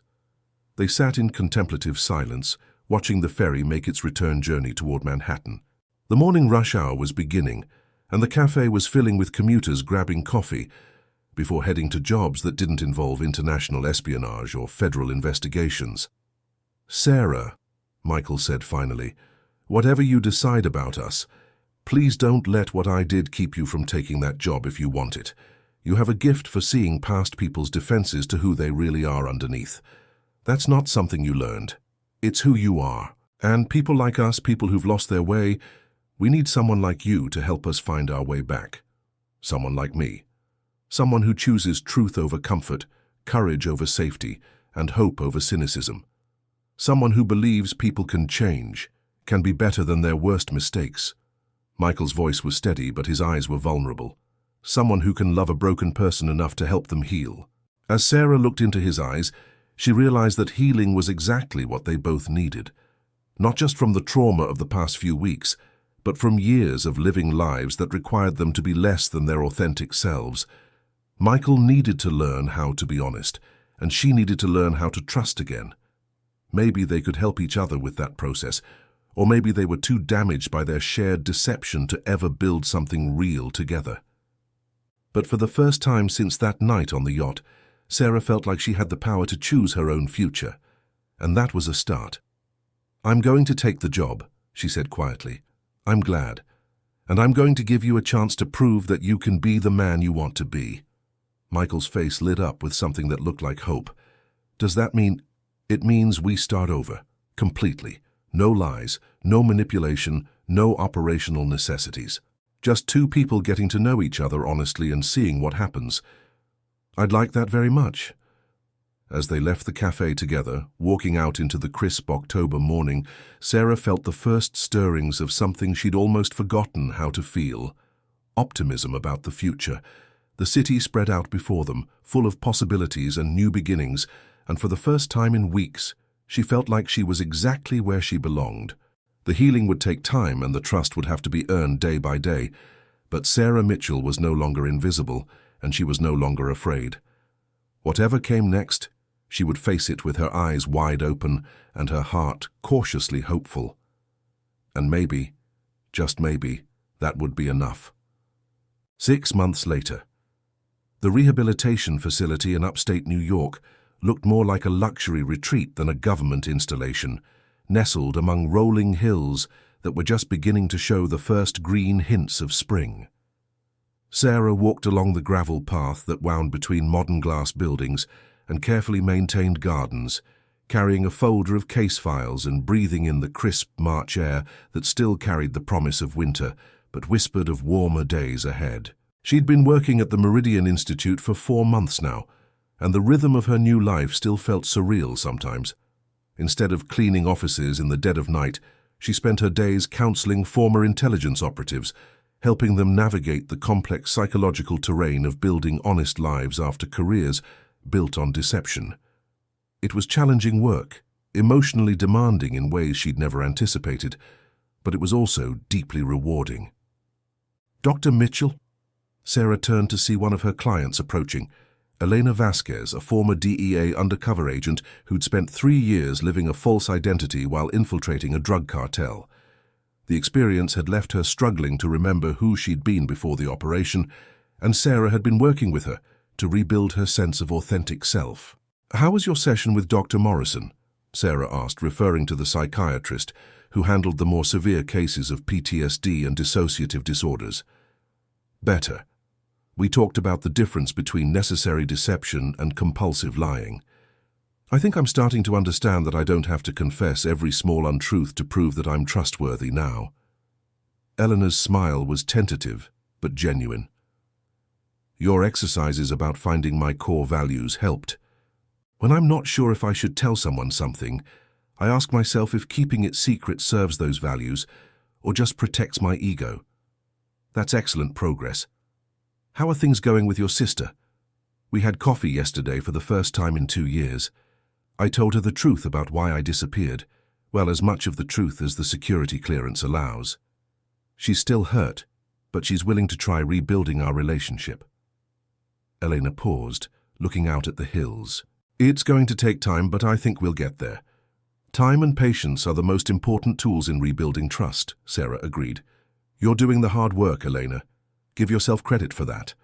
They sat in contemplative silence, watching the ferry make its return journey toward Manhattan. The morning rush hour was beginning, and the cafe was filling with commuters grabbing coffee before heading to jobs that didn't involve international espionage or federal investigations. Sarah, Michael said finally, whatever you decide about us, please don't let what I did keep you from taking that job if you want it. You have a gift for seeing past people's defenses to who they really are underneath. That's not something you learned. It's who you are. And people like us, people who've lost their way, we need someone like you to help us find our way back. Someone like me. Someone who chooses truth over comfort, courage over safety, and hope over cynicism. Someone who believes people can change, can be better than their worst mistakes. Michael's voice was steady, but his eyes were vulnerable. Someone who can love a broken person enough to help them heal. As Sarah looked into his eyes, she realized that healing was exactly what they both needed. Not just from the trauma of the past few weeks, but from years of living lives that required them to be less than their authentic selves. Michael needed to learn how to be honest, and she needed to learn how to trust again. Maybe they could help each other with that process, or maybe they were too damaged by their shared deception to ever build something real together. But for the first time since that night on the yacht, Sarah felt like she had the power to choose her own future, and that was a start. I'm going to take the job, she said quietly. I'm glad. And I'm going to give you a chance to prove that you can be the man you want to be. Michael's face lit up with something that looked like hope. Does that mean? It means we start over, completely. No lies, no manipulation, no operational necessities. Just two people getting to know each other honestly and seeing what happens. I'd like that very much. As they left the cafe together, walking out into the crisp October morning, Sarah felt the first stirrings of something she'd almost forgotten how to feel. Optimism about the future. The city spread out before them, full of possibilities and new beginnings, and for the first time in weeks, she felt like she was exactly where she belonged. The healing would take time and the trust would have to be earned day by day, but Sarah Mitchell was no longer invisible and she was no longer afraid. Whatever came next, she would face it with her eyes wide open and her heart cautiously hopeful. And maybe, just maybe, that would be enough. 6 months later, the rehabilitation facility in upstate New York looked more like a luxury retreat than a government installation, nestled among rolling hills that were just beginning to show the first green hints of spring. Sarah walked along the gravel path that wound between modern glass buildings and carefully maintained gardens, carrying a folder of case files and breathing in the crisp March air that still carried the promise of winter, but whispered of warmer days ahead. She'd been working at the Meridian Institute for 4 months now, and the rhythm of her new life still felt surreal sometimes. Instead of cleaning offices in the dead of night, she spent her days counseling former intelligence operatives, helping them navigate the complex psychological terrain of building honest lives after careers built on deception. It was challenging work, emotionally demanding in ways she'd never anticipated, but it was also deeply rewarding. "Dr. Mitchell?" Sarah turned to see one of her clients approaching, Elena Vasquez, a former DEA undercover agent who'd spent 3 years living a false identity while infiltrating a drug cartel. The experience had left her struggling to remember who she'd been before the operation, and Sarah had been working with her to rebuild her sense of authentic self. "How was your session with Dr. Morrison?" Sarah asked, referring to the psychiatrist who handled the more severe cases of PTSD and dissociative disorders. "Better. We talked about the difference between necessary deception and compulsive lying. I think I'm starting to understand that I don't have to confess every small untruth to prove that I'm trustworthy now." Eleanor's smile was tentative, but genuine. "Your exercises about finding my core values helped. When I'm not sure if I should tell someone something, I ask myself if keeping it secret serves those values or just protects my ego. That's excellent progress. How are things going with your sister? We had coffee yesterday for the first time in 2 years. I told her the truth about why I disappeared, well, as much of the truth as the security clearance allows. She's still hurt, but she's willing to try rebuilding our relationship." Elena paused, looking out at the hills. "It's going to take time, but I think we'll get there. Time and patience are the most important tools in rebuilding trust," Sarah agreed. "You're doing the hard work, Elena. Give yourself credit for that."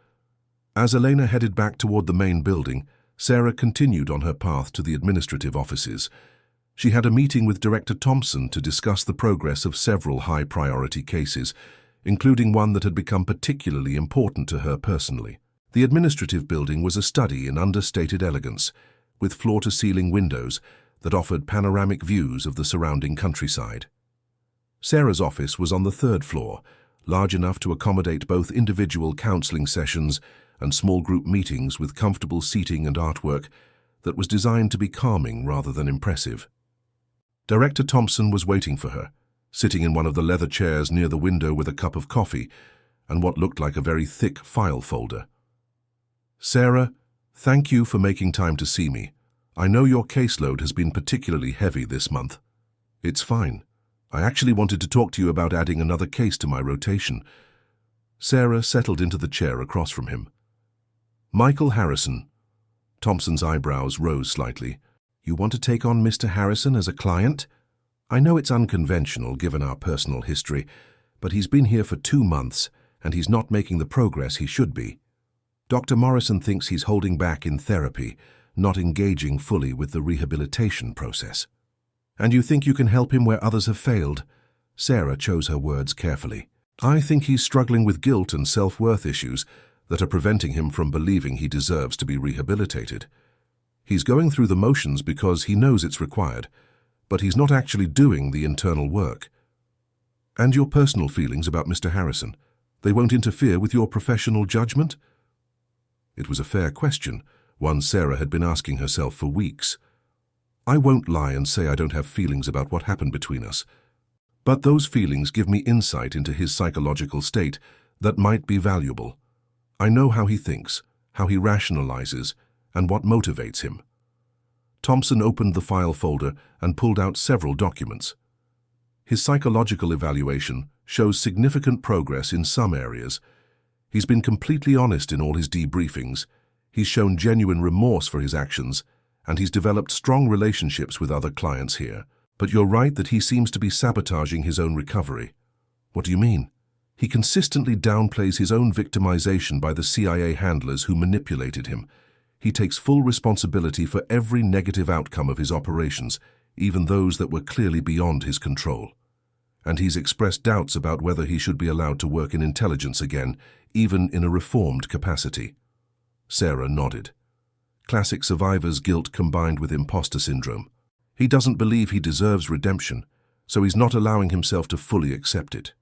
As Elena headed back toward the main building, Sarah continued on her path to the administrative offices. She had a meeting with Director Thompson to discuss the progress of several high-priority cases, including one that had become particularly important to her personally. The administrative building was a study in understated elegance, with floor-to-ceiling windows that offered panoramic views of the surrounding countryside. Sarah's office was on the 3rd floor, large enough to accommodate both individual counseling sessions and small group meetings with comfortable seating and artwork that was designed to be calming rather than impressive. Director Thompson was waiting for her, sitting in one of the leather chairs near the window with a cup of coffee and what looked like a very thick file folder. "Sarah, thank you for making time to see me. I know your caseload has been particularly heavy this month." "It's fine. I actually wanted to talk to you about adding another case to my rotation." Sarah settled into the chair across from him. "Michael Harrison." Thompson's eyebrows rose slightly. "You want to take on Mr. Harrison as a client? I know it's unconventional given our personal history, but he's been here for 2 months and he's not making the progress he should be. Dr. Morrison thinks he's holding back in therapy, not engaging fully with the rehabilitation process." "And you think you can help him where others have failed?" Sarah chose her words carefully. "I think he's struggling with guilt and self-worth issues that are preventing him from believing he deserves to be rehabilitated. He's going through the motions because he knows it's required, but he's not actually doing the internal work." "And your personal feelings about Mr. Harrison? They won't interfere with your professional judgment?" It was a fair question, one Sarah had been asking herself for weeks. "I won't lie and say I don't have feelings about what happened between us. But those feelings give me insight into his psychological state that might be valuable. I know how he thinks, how he rationalizes, and what motivates him." Thompson opened the file folder and pulled out several documents. His psychological evaluation shows significant progress in some areas. He's been completely honest in all his debriefings, he's shown genuine remorse for his actions, and he's developed strong relationships with other clients here. But you're right that he seems to be sabotaging his own recovery. What do you mean? He consistently downplays his own victimization by the CIA handlers who manipulated him. He takes full responsibility for every negative outcome of his operations, even those that were clearly beyond his control. And he's expressed doubts about whether he should be allowed to work in intelligence again, even in a reformed capacity. Sarah nodded. Classic survivor's guilt combined with imposter syndrome. He doesn't believe he deserves redemption, so he's not allowing himself to fully accept it.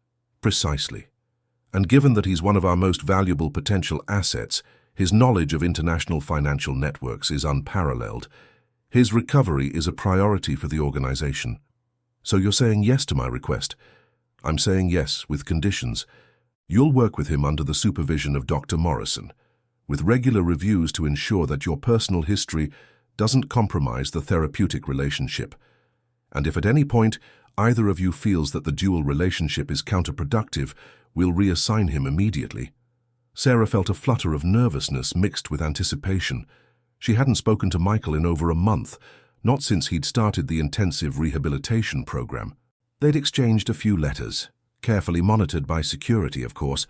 Precisely. And given that he's one of our most valuable potential assets, his knowledge of international financial networks is unparalleled. His recovery is a priority for the organization. So you're saying yes to my request? I'm saying yes, with conditions. You'll work with him under the supervision of Dr. Morrison, with regular reviews to ensure that your personal history doesn't compromise the therapeutic relationship. And if at any point either of you feels that the dual relationship is counterproductive, we'll reassign him immediately. Sarah felt a flutter of nervousness mixed with anticipation. She hadn't spoken to Michael in over a month, not since he'd started the intensive rehabilitation program. They'd exchanged a few letters, carefully monitored by security, of course,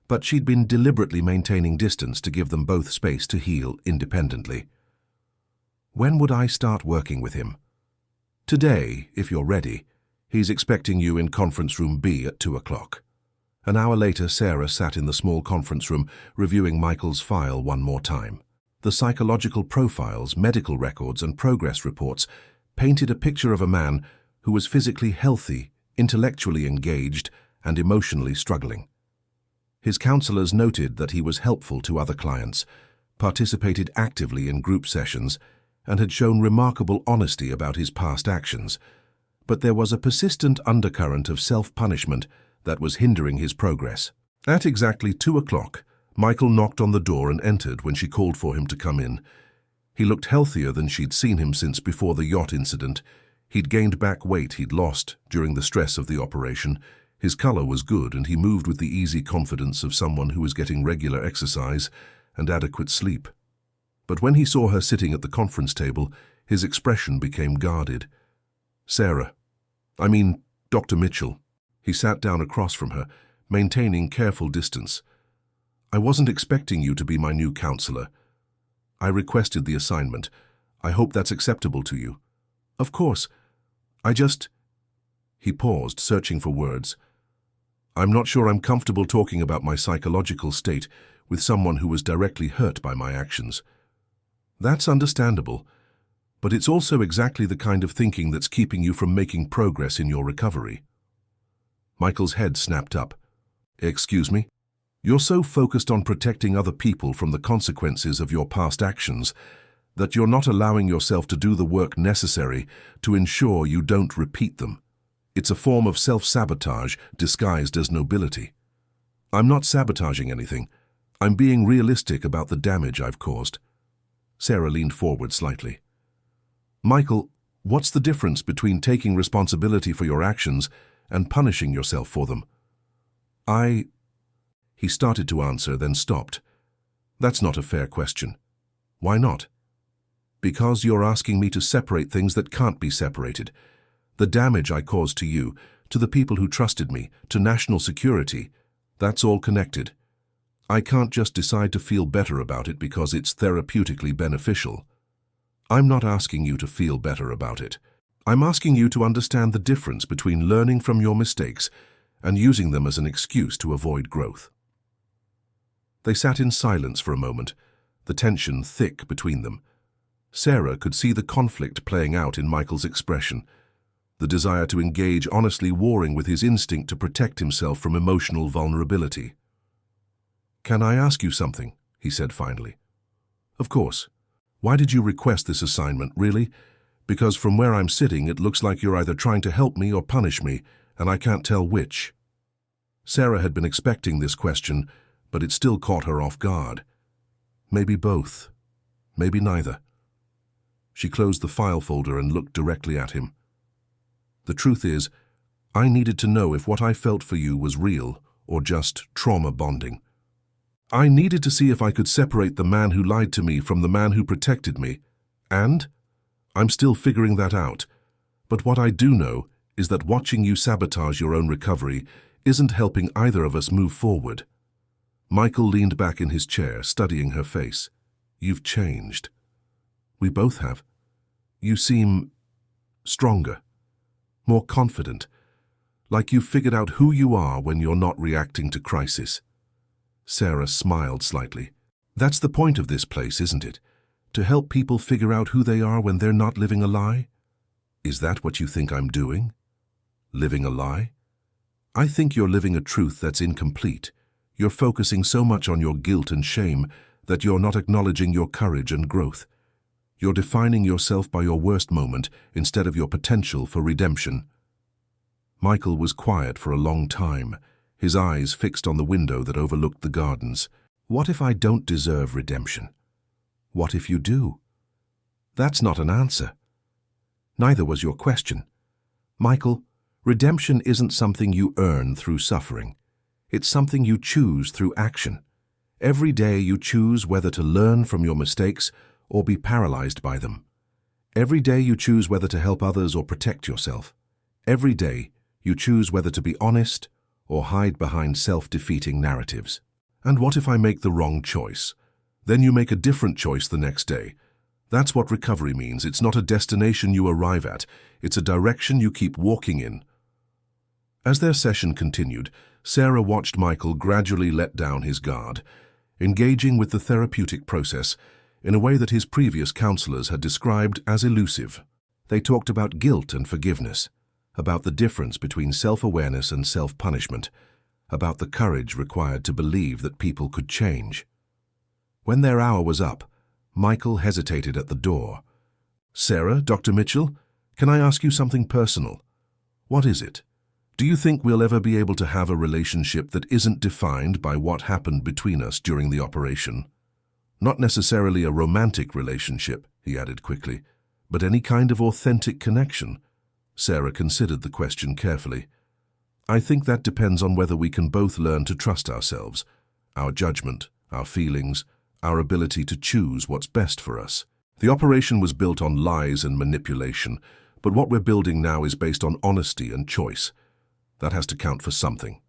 but she'd been deliberately maintaining distance to give them both space to heal independently. When would I start working with him? Today, if you're ready. He's expecting you in conference room B at 2 o'clock. An hour later, Sarah sat in the small conference room, reviewing Michael's file one more time. The psychological profiles, medical records, and progress reports painted a picture of a man who was physically healthy, intellectually engaged, and emotionally struggling. His counselors noted that he was helpful to other clients, participated actively in group sessions, and had shown remarkable honesty about his past actions. But there was a persistent undercurrent of self-punishment that was hindering his progress. At exactly 2 o'clock, Michael knocked on the door and entered when she called for him to come in. He looked healthier than she'd seen him since before the yacht incident. He'd gained back weight he'd lost during the stress of the operation. His color was good, and he moved with the easy confidence of someone who was getting regular exercise and adequate sleep. But when he saw her sitting at the conference table, his expression became guarded. Sarah, Dr. Mitchell. He sat down across from her, maintaining careful distance. I wasn't expecting you to be my new counselor. I requested the assignment. I hope that's acceptable to you. Of course. He paused, searching for words. I'm not sure I'm comfortable talking about my psychological state with someone who was directly hurt by my actions. That's understandable, but it's also exactly the kind of thinking that's keeping you from making progress in your recovery. Michael's head snapped up. Excuse me? You're so focused on protecting other people from the consequences of your past actions that you're not allowing yourself to do the work necessary to ensure you don't repeat them. It's a form of self-sabotage disguised as nobility. I'm not sabotaging anything. I'm being realistic about the damage I've caused. Sarah leaned forward slightly. Michael, what's the difference between taking responsibility for your actions and punishing yourself for them? He started to answer, then stopped. That's not a fair question. Why not? Because you're asking me to separate things that can't be separated. The damage I caused to you, to the people who trusted me, to national security, that's all connected. I can't just decide to feel better about it because it's therapeutically beneficial. I'm not asking you to feel better about it. I'm asking you to understand the difference between learning from your mistakes and using them as an excuse to avoid growth. They sat in silence for a moment, the tension thick between them. Sarah could see the conflict playing out in Michael's expression, the desire to engage honestly warring with his instinct to protect himself from emotional vulnerability. Can I ask you something? He said finally. Of course. Why did you request this assignment, really? Because from where I'm sitting, it looks like you're either trying to help me or punish me, and I can't tell which. Sarah had been expecting this question, but it still caught her off guard. Maybe both. Maybe neither. She closed the file folder and looked directly at him. The truth is, I needed to know if what I felt for you was real or just trauma bonding. I needed to see if I could separate the man who lied to me from the man who protected me. And I'm still figuring that out. But what I do know is that watching you sabotage your own recovery isn't helping either of us move forward. Michael leaned back in his chair, studying her face. You've changed. We both have. You seem stronger, more confident, like you've figured out who you are when you're not reacting to crisis. Sarah smiled slightly. That's the point of this place, isn't it? To help people figure out who they are when they're not living a lie? Is that what you think I'm doing? Living a lie? I think you're living a truth that's incomplete. You're focusing so much on your guilt and shame that you're not acknowledging your courage and growth. You're defining yourself by your worst moment instead of your potential for redemption. Michael was quiet for a long time, his eyes fixed on the window that overlooked the gardens. What if I don't deserve redemption? What if you do? That's not an answer. Neither was your question. Michael, redemption isn't something you earn through suffering. It's something you choose through action. Every day you choose whether to learn from your mistakes or be paralyzed by them. Every day you choose whether to help others or protect yourself. Every day you choose whether to be honest or hide behind self-defeating narratives. And what if I make the wrong choice? Then you make a different choice the next day. That's what recovery means. It's not a destination you arrive at. It's a direction you keep walking in. As their session continued, Sarah watched Michael gradually let down his guard, engaging with the therapeutic process in a way that his previous counselors had described as elusive. They talked about guilt and forgiveness, about the difference between self-awareness and self-punishment, about the courage required to believe that people could change. When their hour was up, Michael hesitated at the door. Sarah, Dr. Mitchell, can I ask you something personal? What is it? Do you think we'll ever be able to have a relationship that isn't defined by what happened between us during the operation? Not necessarily a romantic relationship, he added quickly, but any kind of authentic connection. Sarah considered the question carefully. I think that depends on whether we can both learn to trust ourselves, our judgment, our feelings, our ability to choose what's best for us. The operation was built on lies and manipulation, but what we're building now is based on honesty and choice. That has to count for something.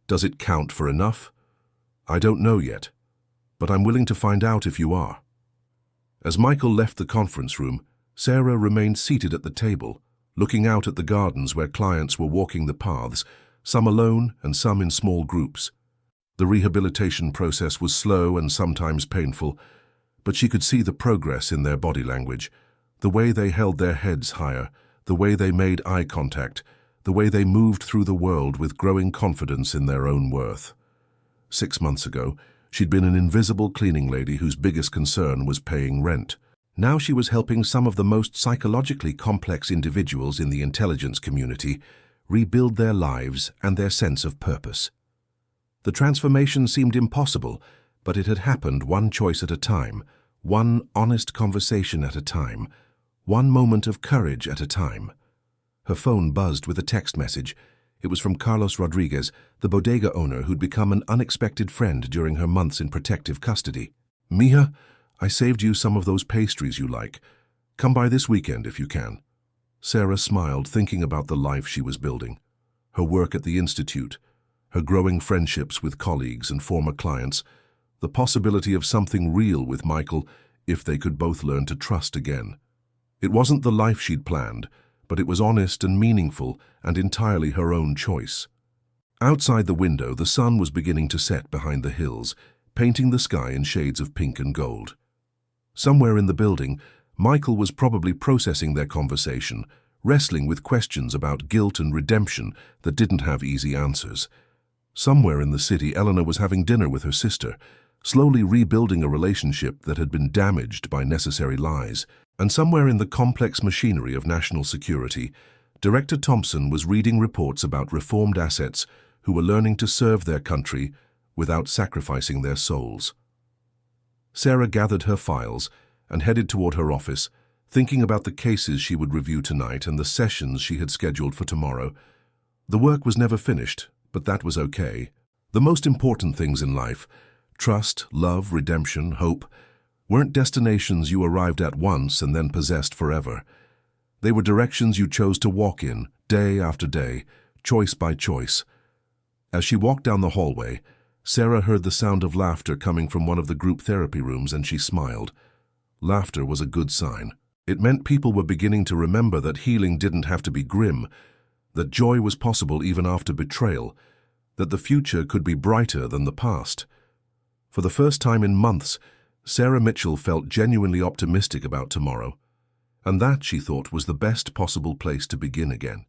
Does it count for enough? I don't know yet, but I'm willing to find out if you are. As Michael left the conference room, Sarah remained seated at the table, looking out at the gardens where clients were walking the paths, some alone and some in small groups. The rehabilitation process was slow and sometimes painful, but she could see the progress in their body language, the way they held their heads higher, the way they made eye contact, the way they moved through the world with growing confidence in their own worth. 6 months ago, she'd been an invisible cleaning lady whose biggest concern was paying rent. Now she was helping some of the most psychologically complex individuals in the intelligence community rebuild their lives and their sense of purpose. The transformation seemed impossible, but it had happened one choice at a time, one honest conversation at a time, one moment of courage at a time. Her phone buzzed with a text message. It was from Carlos Rodriguez, the bodega owner who'd become an unexpected friend during her months in protective custody. Mija, I saved you some of those pastries you like. Come by this weekend if you can. Sarah smiled, thinking about the life she was building. Her work at the Institute, her growing friendships with colleagues and former clients, the possibility of something real with Michael if they could both learn to trust again. It wasn't the life she'd planned, but it was honest and meaningful and entirely her own choice. Outside the window, the sun was beginning to set behind the hills, painting the sky in shades of pink and gold. Somewhere in the building, Michael was probably processing their conversation, wrestling with questions about guilt and redemption that didn't have easy answers. Somewhere in the city, Eleanor was having dinner with her sister, slowly rebuilding a relationship that had been damaged by necessary lies. And somewhere in the complex machinery of national security, Director Thompson was reading reports about reformed assets who were learning to serve their country without sacrificing their souls. Sarah gathered her files and headed toward her office, thinking about the cases she would review tonight and the sessions she had scheduled for tomorrow. The work was never finished, but that was okay. The most important things in life, trust, love, redemption, hope, weren't destinations you arrived at once and then possessed forever. They were directions you chose to walk in, day after day, choice by choice. As she walked down the hallway, Sarah heard the sound of laughter coming from one of the group therapy rooms, and she smiled. Laughter was a good sign. It meant people were beginning to remember that healing didn't have to be grim, that joy was possible even after betrayal, that the future could be brighter than the past. For the first time in months, Sarah Mitchell felt genuinely optimistic about tomorrow, and that, she thought, was the best possible place to begin again.